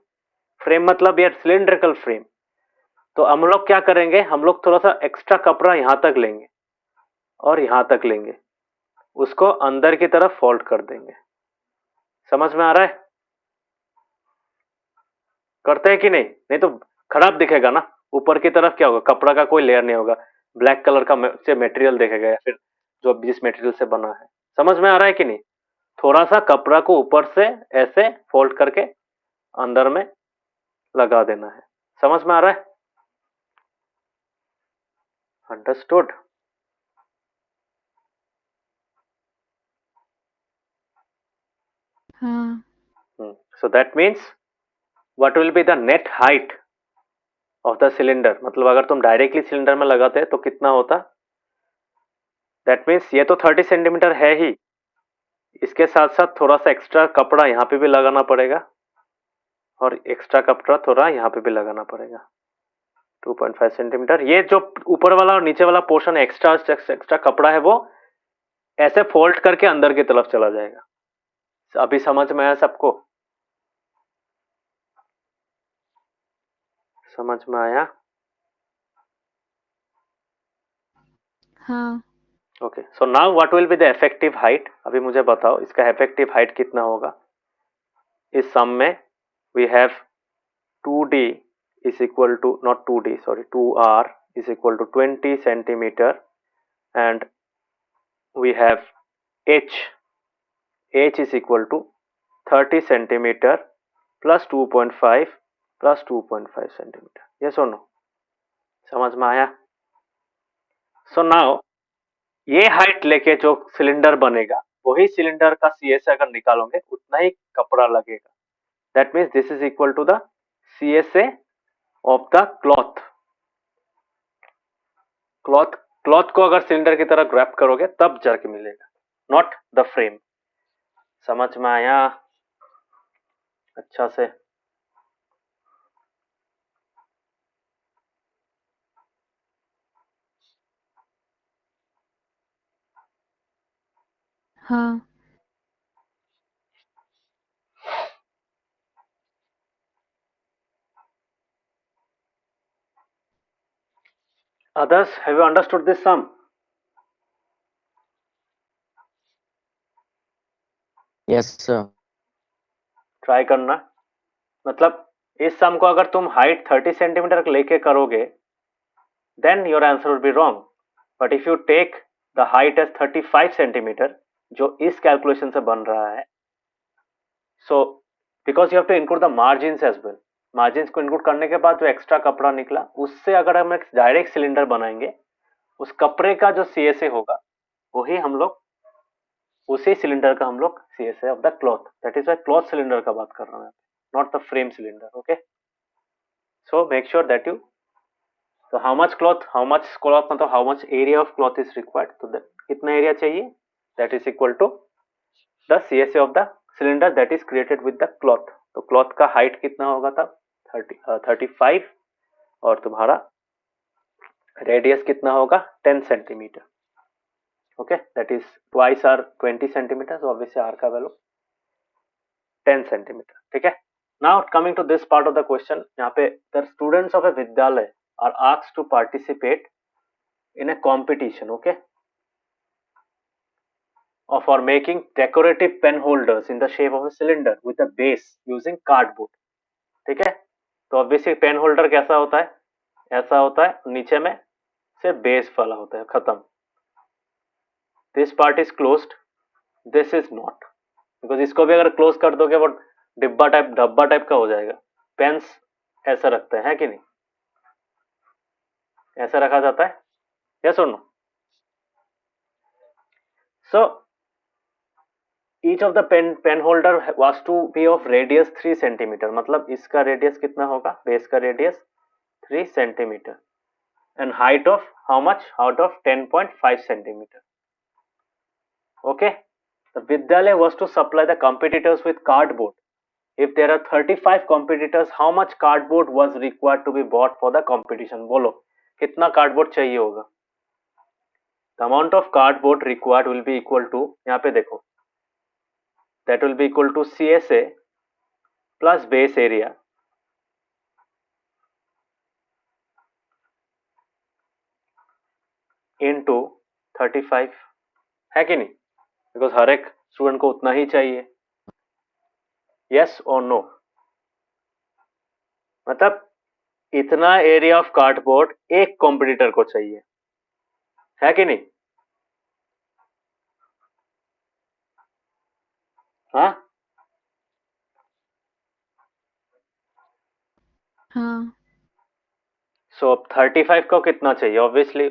Frame मतलब ये सिलिंड्रिकल फ्रेम। तो हम लोग क्या करेंगे, हम लोग थोड़ा सा एक्स्ट्रा कपड़ा यहां तक लेंगे और यहां तक लेंगे, उसको अंदर की तरफ फोल्ड कर देंगे। समझ में आ रहा है? करते हैं कि नहीं? नहीं तो खराब दिखेगा ना। ऊपर की तरफ क्या होगा, कपड़ा का कोई लेयर नहीं होगा, ब्लैक कलर का से मटेरियल दिखेगा, या फिर जो जिस मटेरियल से बना है। समझ में आ रहा है कि नहीं? थोड़ा सा कपड़ा को ऊपर से ऐसे फोल्ड करके अंदर में लगा देना है। समझ में आ रहा है? अंडरस्टूड? हाँ। So that means what will be the net height of the cylinder? मतलब अगर तुम डायरेक्टली सिलेंडर में लगाते तो कितना होता? दैट मीन्स ये तो 30 सेंटीमीटर है ही, इसके साथ साथ थोड़ा सा एक्स्ट्रा कपड़ा यहाँ पे भी लगाना पड़ेगा और एक्स्ट्रा कपड़ा थोड़ा यहाँ पे भी लगाना पड़ेगा। 2.5 सेंटीमीटर। ये जो ऊपर वाला और नीचे वाला पोर्शन एक्स्ट्रा कपड़ा है वो ऐसे फोल्ड करके अंदर की तरफ चला जाएगा। अभी समझ में आया सबको? समझ में आया? हाँ। Okay, so now what will be the effective height? अभी मुझे बताओ इसका इफेक्टिव हाइट कितना होगा। इस सम में we have 2d is equal to, not 2d, sorry, 2r is equal to 20 centimeter, and we have h is equal to 30 centimeter plus 2.5 plus 2.5 centimeter. Yes or no? समझ में आया? सो नाउ ये हाइट लेके जो सिलेंडर बनेगा वही सिलेंडर का सीएसए अगर निकालोगे उतना ही कपड़ा लगेगा। That means this is equal to the CSA of the cloth. Cloth को अगर सिलेंडर की तरह ग्रैप करोगे तब जाके मिलेगा, नॉट द फ्रेम। समझ में आया अच्छा से? हाँ। Others, have you understood this sum? Yes sir. Try करना। मतलब इस सम को अगर तुम हाइट 30 सेंटीमीटर लेके करोगे then your answer will be wrong, but if you take the height as 35 centimetre जो इस कैलकुलेशन से बन रहा है, so because you have to include the margin as well. Margin को इंक्लूड करने के बाद जो एक्स्ट्रा कपड़ा निकला उससे अगर हम एक डायरेक्ट सिलेंडर बनाएंगे उस कपड़े का जो सीएसए होगा वही हम लोग उसी सिलेंडर का हम लोग CSA of the cloth, that is why cloth cylinder का बात कर रहा हूँ, not the frame cylinder. Okay, so make sure that you, so how much cloth मतलब how much area of cloth is required, तो कितना एरिया चाहिए, that is equal to the CSA of the cylinder that is created with the cloth। तो क्लॉथ का हाइट कितना होगा तब 35 और तुम्हारा रेडियस कितना होगा 10 centimetre. Okay, that is twice R 20 centimetre, so obviously r का वैल्यू 10 सेंटीमीटर। ठीक है, now coming to this part of the question, यहाँ पे द स्टूडेंट्स ऑफ ए विद्यालय are asked to participate in a competition, okay, for making decorative pen holders in the shape of a cylinder with a base using cardboard। ठीक है, तो ऑब्वियसली पेन होल्डर कैसा होता है, ऐसा होता है, नीचे में सिर्फ बेस वाला होता है, खत्म। This part is closed, this is not, because इसको भी अगर क्लोज कर दोगे वो डब्बा टाइप का हो जाएगा। पेन्स ऐसा रखते हैं कि नहीं, ऐसा रखा जाता है, यस और no? So each of the pen holder was to be of radius 3 centimetre, मतलब इसका रेडियस कितना होगा, बेस का radius 3 centimetre, and height of how much, height of 10.5 centimetre. Okay, the Vidyalaya was to supply the competitors with cardboard. If there are 35 competitors, how much cardboard was required to be bought for the competition? बोलो कितना कार्डबोर्ड चाहिए होगा? The amount of cardboard required will be equal to, यहाँ पे देखो, that will be equal to CSA plus base area into 35, है कि नहीं? बिकॉज हर एक स्टूडेंट को उतना ही चाहिए, यस और नो? मतलब इतना एरिया ऑफ कार्डबोर्ड एक कॉम्पिटिटर को चाहिए, है कि नहीं? हाँ, हाँ, सो अब 35 को कितना चाहिए? Obviously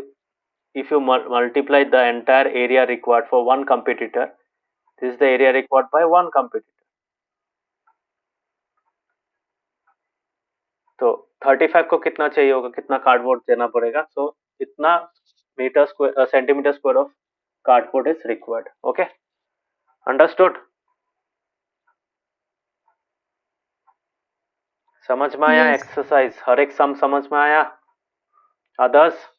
if you multiply the entire area required for one competitor, this is the area required by one competitor. तो 35 को कितना चाहिए होगा, कितना कार्डबोर्ड देना पड़ेगा? सो इतना metre square, centimetre square of cardboard is required. Okay, understood? समझ में आया? yes, एक्सरसाइज हर एक सम समझ में आया? अदर्स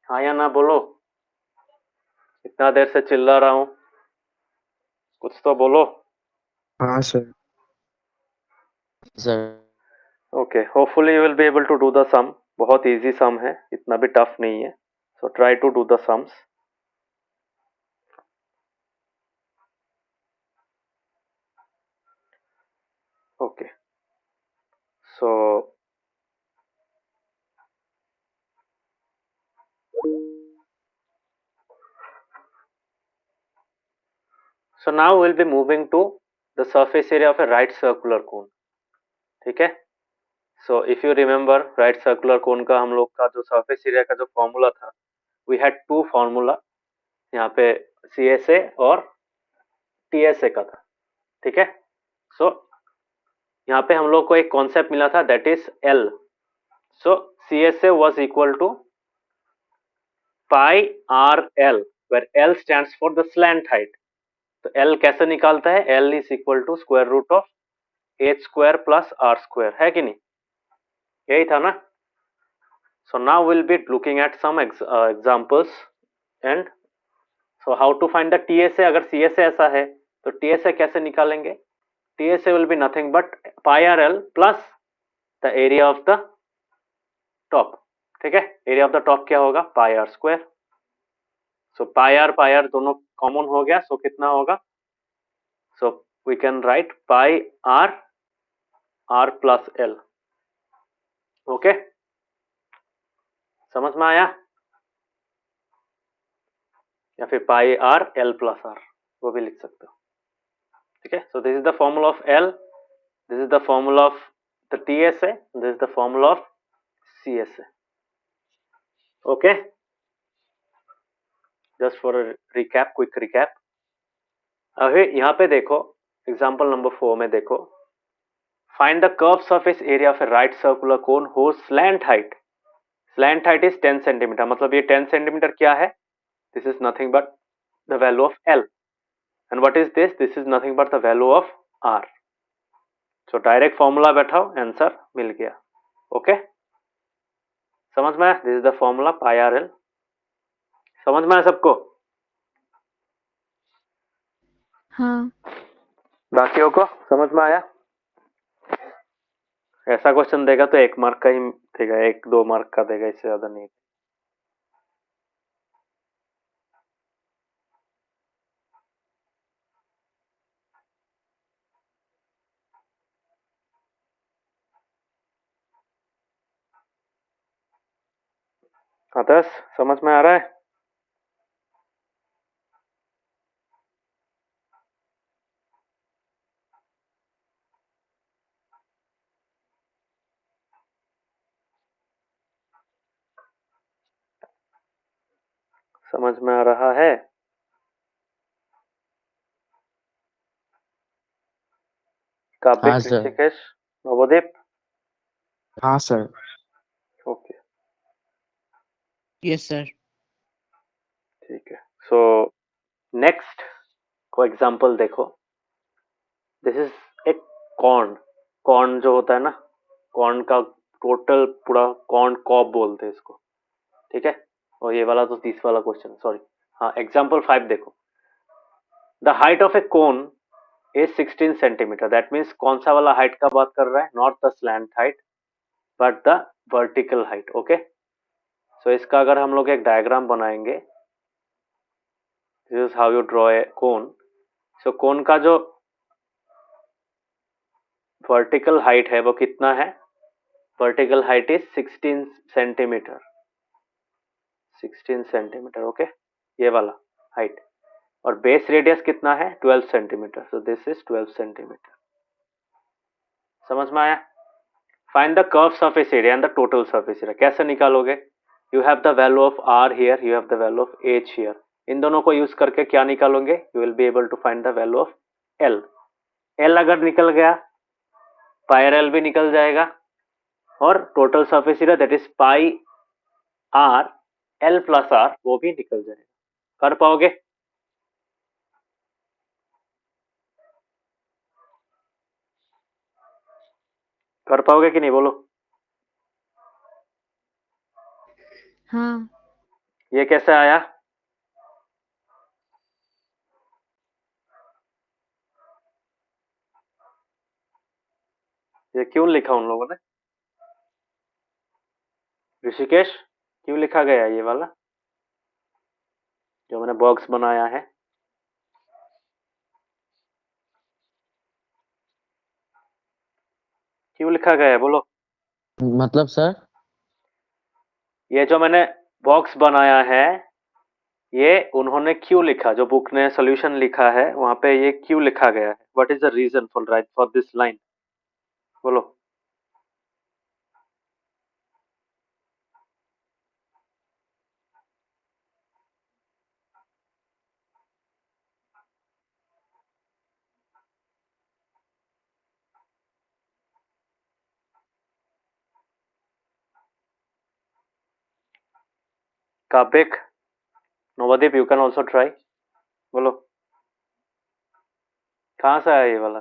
हाँ या ना बोलो, इतना देर से चिल्ला रहा हूँ, कुछ तो बोलो। हाँ sir. Sir okay, hopefully you will be able to do the sum. बहुत इजी सम है, इतना भी टफ नहीं है, so try to do the sums. Okay, so now we'll be moving to the surface area of a right circular cone। ठीक है, सो if you remember right circular कोन का हम लोग का जो सरफेस एरिया का जो फॉर्मूला था, वी हैड टू फॉर्मूला, यहाँ पे CSA और TSA का था। ठीक है, सो यहाँ पे हम लोग को एक कॉन्सेप्ट मिला था, that is L। So CSA was equal to pi RL, where L stands for the slant height। तो L कैसे निकालता है? L is equal to square root of h square plus r square, है कि नहीं? यही था ना? So now we'll be looking at some examples, and so how to find the TSA। अगर CSA ऐसा है तो TSA कैसे निकालेंगे? TSA will be nothing but pi RL plus the area of the top। ठीक है, एरिया ऑफ द टॉप क्या होगा? Pi R square. So pi R दोनों कॉमन हो गया, सो कितना होगा? So we can write pi R plus L. Okay, समझ में आया? या फिर pi R L plus R, वो भी लिख सकते हो। ठीक है, so this is the formula of L, this is the formula of the TSA, this is the formula of CSA। Okay, just for recap, quick recap. अभी यहाँ पे देखो, एग्जाम्पल नंबर 4 में देखो, find the curve surface area of a right circular cone whose slant height. Slant height is 10 centimetre, मतलब ये 10 सेंटीमीटर क्या है? This is nothing but the value of L, and what is this? This is nothing but the value of R। So direct formula बैठाओ, आंसर मिल गया। ओके, समझ में आया? This is the formula pi R L. समझ में आया सबको? हाँ, बाकियों को समझ में आया? ऐसा क्वेश्चन देगा तो 1 मार्क का ही देगा, 1-2 मार्क का देगा, इससे ज्यादा नहीं। आदर्श समझ में आ रहा है? समझ में आ रहा है? हाँ काव्यक, सर। ऋषिकेश, नवोदीप? हाँ सर। Okay, yes sir. ठीक है। सो नेक्स्ट को एग्जांपल देखो। दिस इज एक कॉर्न। कॉर्न जो होता है ना, कॉर्न का टोटल पूरा कॉर्न कॉब बोलते हैं इसको, ठीक है। और ये वाला तो 30 वाला क्वेश्चन, सॉरी। हाँ, एग्जांपल 5 देखो। The height of a cone is 16 centimetre. That means कौन सा वाला हाइट का बात कर रहा है? Not the slant height but the vertical height. Okay, so इसका अगर हम लोग एक डायग्राम बनाएंगे, this is how you draw a cone. So cone का जो वर्टिकल हाइट है वो कितना है? Vertical height is 16 centimetre. 16 centimetre, okay, ये वाला हाइट। और बेस रेडियस कितना है? 12 centimetre. So this is 12 centimetre. समझ में आया? Find the curve surface area and the total surface area. कैसे निकालोगे? You have the value of R here, you have the value of H here. इन दोनों को यूज करके क्या निकालोगे? You will be able to find the value of L. L अगर निकल गया, पायर एल भी निकल जाएगा, और total surface area that is pi R L plus R वो भी निकल जाएगा। कर पाओगे? कर पाओगे कि नहीं, बोलो। हाँ। ये कैसे आया? ये क्यों लिखा उन लोगों ने? ऋषिकेश, क्यों लिखा गया ये वाला जो मैंने बॉक्स बनाया है? क्यों लिखा गया है, बोलो। मतलब सर? ये जो मैंने बॉक्स बनाया है, ये उन्होंने क्यों लिखा? जो बुक ने सॉल्यूशन लिखा है वहां पे ये क्यों लिखा गया है? What is the reason for right for this line, बोलो। Kabik, Navdeep, you can also try, बोलो। कहाँ से आया ये वाला?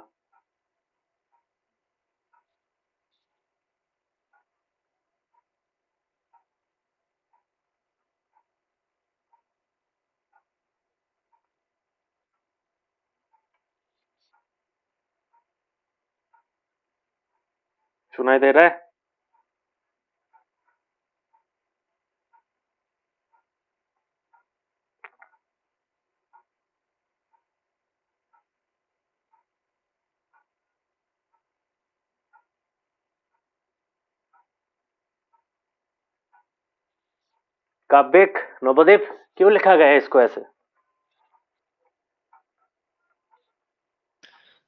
सुनाई दे रहा है? काबिक, नवदीप, क्यों लिखा गया है इसको ऐसे?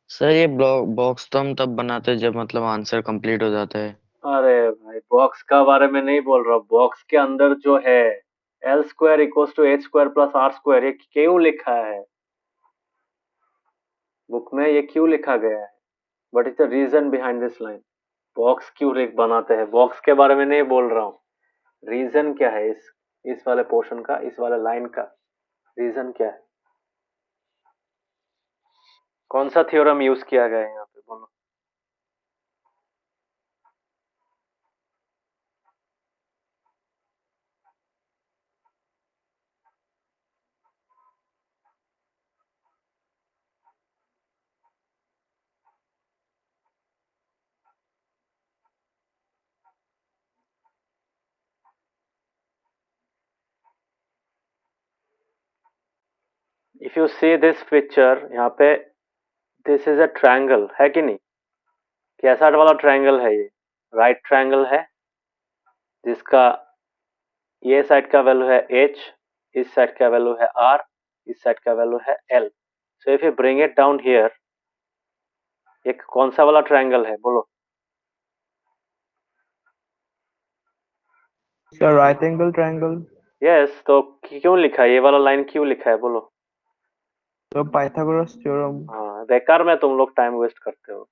सर ये बॉक्स तो हम तब बनाते हैं जब मतलब आंसर कंप्लीट हो जाता है। अरे भाई, बॉक्स का बारे में नहीं बोल रहा, बॉक्स के अंदर जो है L square equal to H square plus R square, ये क्यों लिखा है बुक में? ये क्यों लिखा गया है? What is the reason behind this line? Box क्यों बनाते हैं? बॉक्स के बारे में नहीं बोल रहा हूँ। रीजन क्या है इस वाले पोर्शन का, इस वाले लाइन का रीजन क्या है? कौन सा थ्योरम यूज किया गया है यहाँ पे, बोलो। If you see this picture, यहाँ पे दिस इज अ ट्रायंगल, है कि नहीं? कैसा वाला ट्रायंगल है ये? राइट ट्रायंगल है जिसका ये साइड का वैल्यू है h, इस साइड का वैल्यू है r, इस साइड का वैल्यू है l. So if you bring it down here, एक कौन सा वाला ट्रायंगल है बोलो? Sir right angle triangle. Yes, तो क्यों लिखा है ये वाला लाइन, क्यों लिखा है बोलो? तो पाइथागोरस थ्योरम। हाँ, बेकार में तुम लोग टाइम वेस्ट करते हो,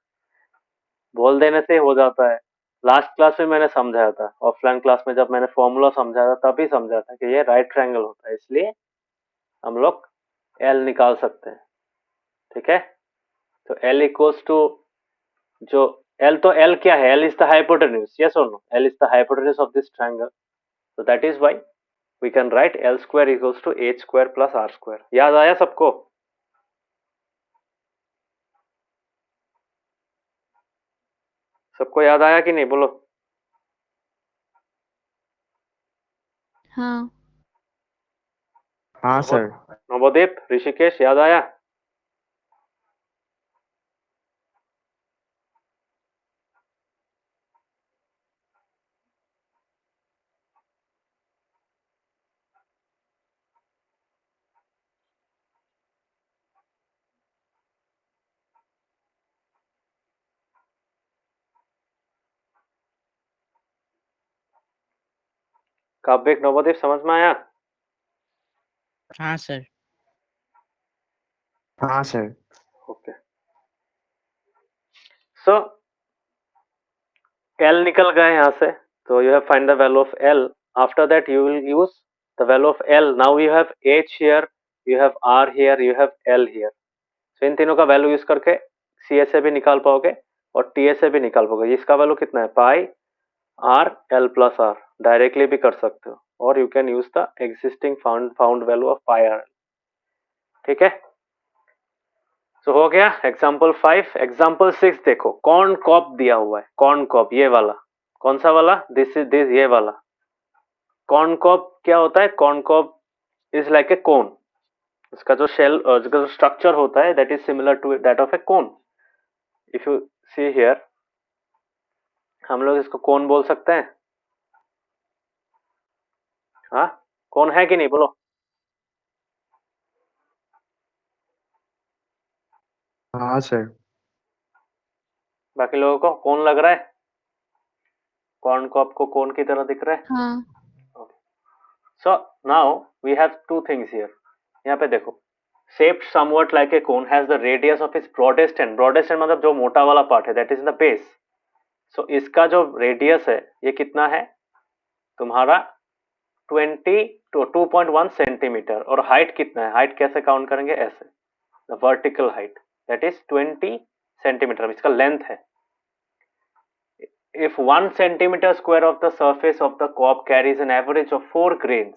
बोल देने से हो जाता है. लास्ट क्लास में मैंने समझाया था, ऑफलाइन क्लास में जब मैंने फॉर्मूला समझाया था तभी समझाया था कि ये राइट ट्रायंगल होता है, इसलिए हम लोग एल निकाल सकते हैं. ठीक है, तो एल इक्वल्स टू जो एल, तो एल क्या है? L is the hypotenuse, yes और no? L is the hypotenuse of this triangle, so that is why we can write L square equals to h square plus r square. याद आया सबको? सबको याद आया कि नहीं बोलो? हाँ हाँ सर। नवोदीप, ऋषिकेश, याद आया? काव्य, नवोदीप, समझ में आया? हाँ सर। हाँ सर। ओके, सो L निकल गए यहाँ से, तो you have find the value of L. After that you will use the value of L. Now you have h here, you have r here, you have L here. So इन तीनों का वैल्यू यूज करके CA से भी निकाल पाओगे और TA से भी निकाल पाओगे. इसका वैल्यू कितना है? पाई r l plus r. Directly भी कर सकते हो, और you can use the existing found value of pi r. ठीक है, तो हो गया एग्जाम्पल 5. एग्जाम्पल 6 देखो, कॉर्न कॉप दिया हुआ है. कॉर्न कॉप ये वाला, कौन सा वाला? दिस इज दिस, ये वाला. कॉर्न कॉप क्या होता है? Corn cob is like a cone. इसका जो शेल, जो स्ट्रक्चर होता है, that is similar to that of a cone. If you see here, हम लोग इसको कोन बोल सकते हैं. हाँ, कौन है कि नहीं बोलो? हाँ सर। बाकी लोगों को कौन लग रहा है? कॉर्न कॉप को कौन की तरह दिख रहा है? हाँ Okay. So now we have two things here. यहाँ पे देखो, shaped somewhat like a cone, has the radius of its broadest end. Broadest end मतलब जो मोटा वाला पार्ट है, that is in the base. So इसका जो रेडियस है ये कितना है तुम्हारा? 20 to 2.1 सेंटीमीटर. और हाइट कितना है? हाइट कैसे काउंट करेंगे? ऐसे, the vertical height, that is 20 centimetre. इसका लेंथ है. If 1 centimeter square of the surface of the cob carries an average of 4 grains,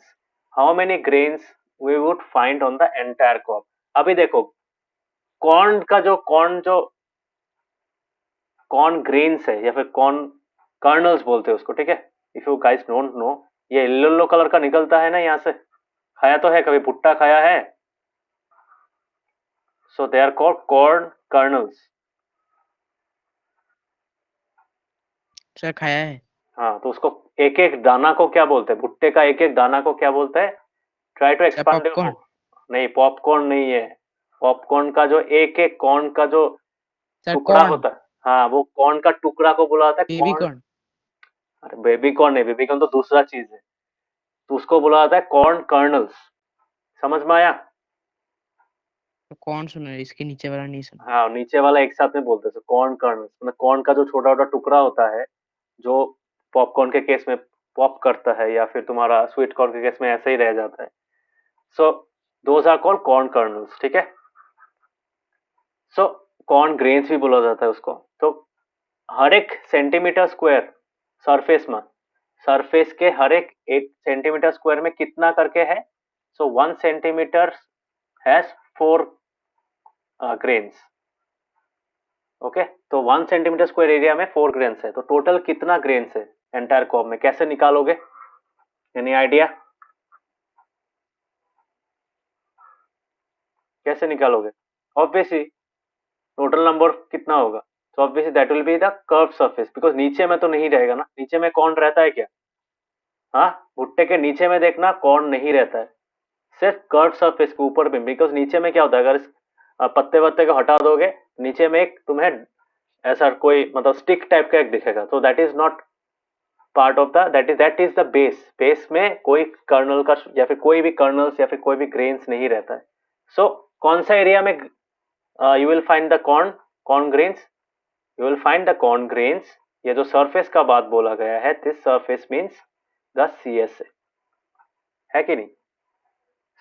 how many grains we would find on the entire cob? अभी देखो, कॉर्न का जो कॉर्न ग्रेन्स है या फिर कॉर्न कर्नल्स बोलते हैं उसको. ठीक है, if you guys don't know, ये येलो कलर का निकलता है ना यहाँ से. खाया तो है कभी? भुट्टा खाया है? So they are called corn kernels. Sir खाया है। हाँ, तो उसको एक एक दाना को क्या बोलते हैं? भुट्टे का एक एक दाना को क्या बोलते हैं? Try to expand. पॉपकॉर्न। नहीं, पॉपकॉर्न नहीं है. पॉपकॉर्न का जो एक एक कॉर्न का जो सर टुकड़ा कॉर्न। होता है, हाँ, वो कॉर्न का टुकड़ा को बोला जाता है बेबी कॉर्न. कॉर्न। अरे बेबी कॉर्न नहीं, बेबी कॉर्न तो दूसरा चीज है. तो उसको बोला जाता है कॉर्न कर्नल्स. समझ में आया? तो कॉर्न सुना है, इसके नीचे वाला नहीं सुना। हाँ, नीचे वाला एक साथ में बोलते हैं कॉर्न कर्नल्स. मतलब कॉर्न का जो छोटा छोटा टुकड़ा होता है, जो पॉपकॉर्न के केस में पॉप करता है, या फिर तुम्हारा स्वीट कॉर्न के केस में ऐसे ही रह जाता है. So those are called corn kernels. ठीक है, सो कॉर्न ग्रेन्स भी बोला जाता है उसको. तो हर एक सेंटीमीटर स्क्वायर सरफेस के हर एक सेंटीमीटर स्क्वायर में कितना करके है? सो 1 सेंटीमीटर हैज 4 ग्रेन्स. ओके, तो 1 सेंटीमीटर स्क्वायर एरिया में 4 ग्रेन्स है. तो टोटल कितना ग्रेन्स है एंटायर कॉब में? कैसे निकालोगे? Any idea? कैसे निकालोगे? ऑब्वियसली टोटल नंबर कितना होगा? तो obviously that will be the curve surface, because नीचे में तो नहीं रहेगा ना. नीचे में कौन रहता है क्या? हाँ, भुट्टे के नीचे में देखना कॉर्न नहीं रहता है, सिर्फ कर्व सरफेस के ऊपर में, बिकॉज नीचे में क्या होता है, अगर इस पत्ते वत्ते को हटा दोगे नीचे में एक तुम्हें ऐसा कोई मतलब स्टिक टाइप का एक दिखेगा, तो that is not part of the that is the base. Base में कोई कर्नल का या फिर कोई भी कर्नल्स या फिर कोई भी ग्रेन्स नहीं रहता है। सो कौन सा एरिया में you will find the corn grains, you will find the corn grains. ये जो सरफेस का बात बोला गया है, this surface means the CSA, है कि नहीं।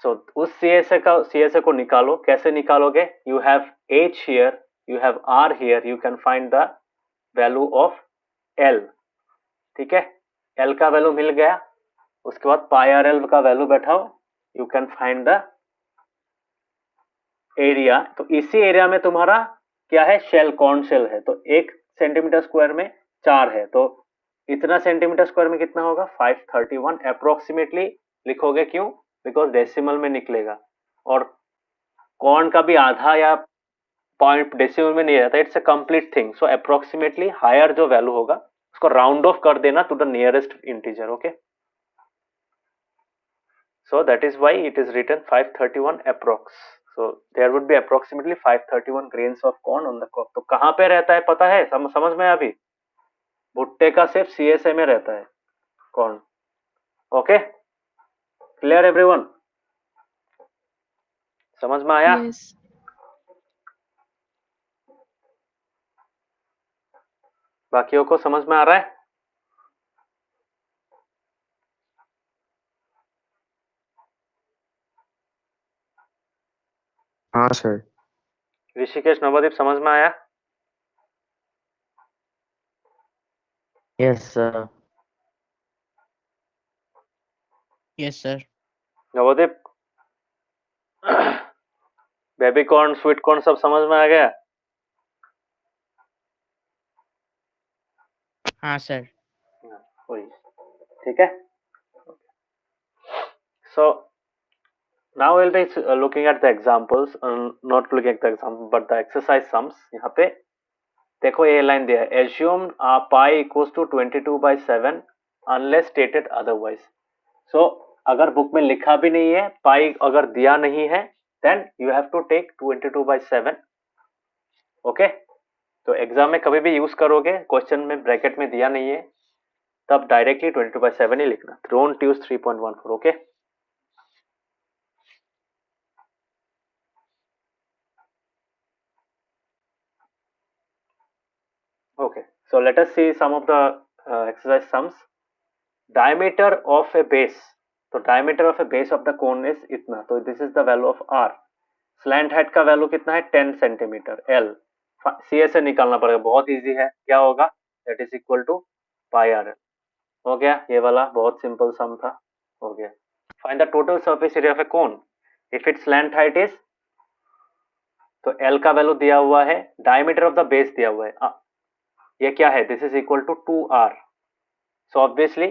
सो उस CSA को निकालो, कैसे निकालोगे, you have H here, you have R here, you can find the value of L, ठीक है। L का वैल्यू मिल गया, उसके बाद पाई आर एल का वैल्यू बैठाओ, you can find the area. तो इसी एरिया में तुम्हारा क्या है, शेल, कॉर्न शेल है, तो 1 सेंटीमीटर स्क्वायर में 4 है, तो इतना सेंटीमीटर स्क्वायर में कितना होगा, 531 अप्रोक्सीमेटली लिखोगे, क्यों, बिकॉज डेसिमल में निकलेगा, और कॉर्न का भी आधा या पॉइंट डेसिमल में नहीं रहता, it's a complete thing. So approximately higher जो वैल्यू होगा उसको राउंड ऑफ कर देना to the nearest integer, okay. So that is why it is written 531 approx. So there would be approximately 531 grains of corn on the cob. तो कहाँ पे रहता है पता है, समझ में अभी, भुट्टे का सिर्फ CSA में रहता है कॉर्न, ओके। क्लियर एवरीवन, समझ में आया। Yes. बाकियों को समझ में आ रहा है। हाँ सर। ऋषिकेश, नवदीप, समझ में आया। Yes sir. Yes sir. Navdeep, baby corn, sweet corn सब समझ में आ गया। हाँ सर। वही, ठीक है। So now we'll be looking at the examples, not looking at the example but the exercise sums। यहाँ पे देखो ये लाइन दिया है, assume pi equals to 22/7 unless stated otherwise। so अगर बुक में लिखा भी नहीं है, पाई अगर दिया नहीं है, then you have to take 22/7, okay. तो एग्जाम में कभी भी यूज करोगे, क्वेश्चन में ब्रैकेट में दिया नहीं है, तब डायरेक्टली 22/7 ही लिखना, don't use 3.14, okay. Okay, so let us see some of the exercise sums। Diameter of a base, तो diameter of a base of the cone is इतना, तो this is the value of R। Slant height का वैल्यू कितना है, 10 सेंटीमीटर। L CSA निकालना पड़ेगा, बहुत इजी है, क्या होगा, that is equal to pi R L. हो गया, ये वाला बहुत सिंपल सम था, हो गया। Find the total surface area of a cone if its slant height is, तो L का वैल्यू दिया हुआ है, डायमीटर ऑफ द बेस दिया हुआ है, ये क्या है, this is equal to 2R। So obviously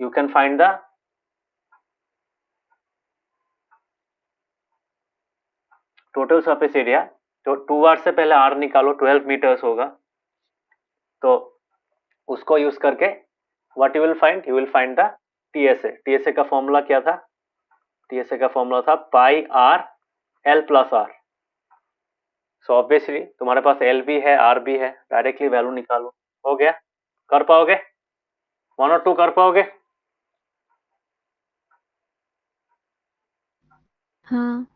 you can find the total surface area. तो 2R से पहले R निकालो, 12 मीटर्स होगा, तो उसको यूज करके what you will find, you will find the TSA। TSA का फॉर्मूला क्या था, TSA का फॉर्मूला था पाई R L plus R। So obviously तुम्हारे पास L भी है, R भी है, डायरेक्टली वैल्यू निकालो, हो गया। कर पाओगे, 1 और 2 कर पाओगे। हाँ।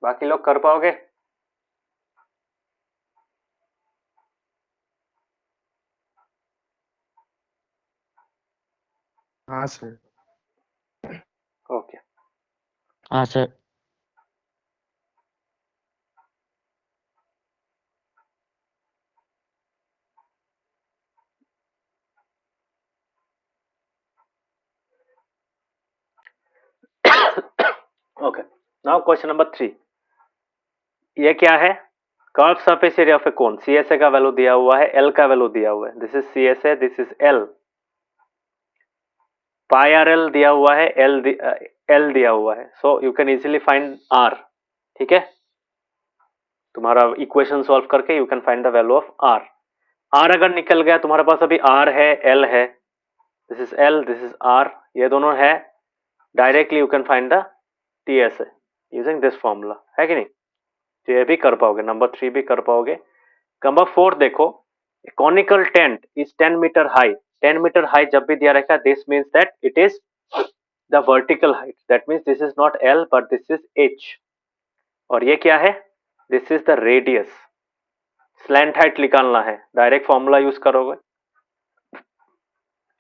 बाकी लोग कर पाओगे। हाँ सर। ओके, हाँ sir. Okay, now question number 3। ये क्या है, curve surface area of a cone. CSA का वैल्यू दिया हुआ है, L का वैल्यू दिया हुआ है, this is CSA, this is L। Pi R L दिया हुआ है, L दिया हुआ है, so you can easily find R, ठीक है। तुम्हारा इक्वेशन सॉल्व करके you can find the value of R। R अगर निकल गया, तुम्हारे पास अभी R है, L है, this is L, this is R, ये दोनों है, directly you can find the TSA using this formula, है कि नहीं? तो ये भी कर पाओगे, नंबर 3 भी कर पाओगे। नंबर 4 देखो, conical tent is 10 metre high. 10 metre high जब भी दिया रखा है, this means that it is the vertical height, that means this is not L but this is H। और ये क्या है? This is the radius. Slant height निकालना है, डायरेक्ट फॉर्मूला यूज करोगे,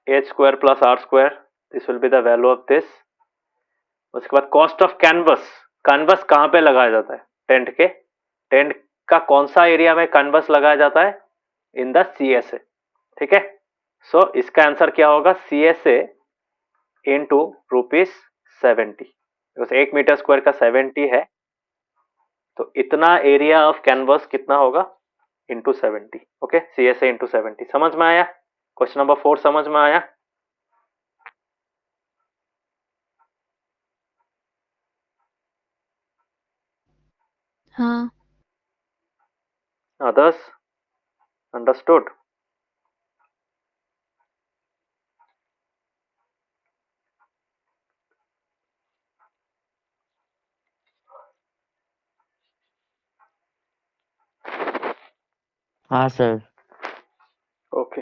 h square plus r square, this will be the value of this. उसके बाद कॉस्ट ऑफ कैनवस। कैनवस कहाँ पे लगाया जाता है? टेंट के, टेंट का कौन सा एरिया में कैनवस लगाया जाता है? इन द CSA, ठीक है। सो इसका आंसर क्या होगा? CSA into ₹70, because 1 metre square का 70 है, तो इतना एरिया ऑफ कैनवस कितना होगा? इंटू 70। Okay, CSA into 70। समझ में आया? क्वेश्चन नंबर 4 समझ में आया? हाँ। Others understood? हाँ सर। ओके,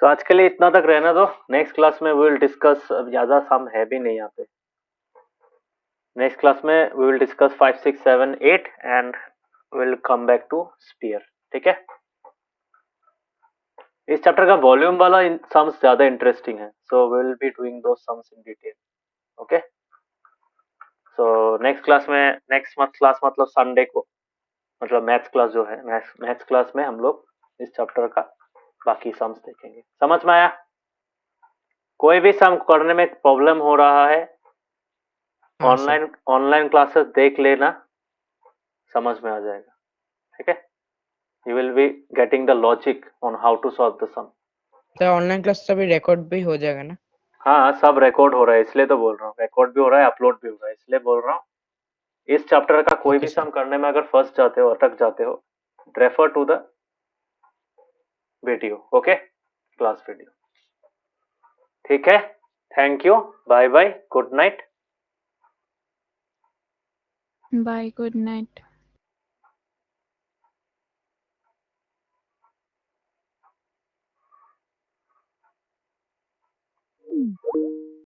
सो आज के लिए इतना तक रहना दो। नेक्स्ट क्लास में वी विल डिस्कस, ज्यादा सम है भी नहीं यहाँ पे। नेक्स्ट क्लास में we will discuss 5, 6, 7, 8 and will come back to sphere, ठीक है। इस चैप्टर का वॉल्यूम वाला सम्स ज्यादा इंटरेस्टिंग है, so we will be doing those sums in detail. Okay, so next class में, नेक्स्ट मंथ क्लास मतलब संडे को, मतलब मैथ्स क्लास जो है, मैथ्स क्लास में हम लोग इस चैप्टर का बाकी सम्स देखेंगे। समझ में आया? कोई भी सम करने में प्रॉब्लम हो रहा है, हाँ सर। ऑनलाइन क्लासेस देख लेना, समझ में आ जाएगा, ठीक है। You will be getting the logic on how to solve the sum. तो ऑनलाइन क्लास सभी रिकॉर्ड भी हो जाएगा ना? हाँ, सब रिकॉर्ड हो रहा है, इसलिए तो बोल रहा हूँ, रिकॉर्ड भी हो रहा है, अपलोड भी हो रहा है, इसलिए बोल रहा हूँ। इस चैप्टर का कोई ओके भी सर। सम करने में अगर फंस जाते हो, अटक जाते हो, refer to the video, okay, class video, ठीक है। Thank you, bye bye, good night. Bye, good night.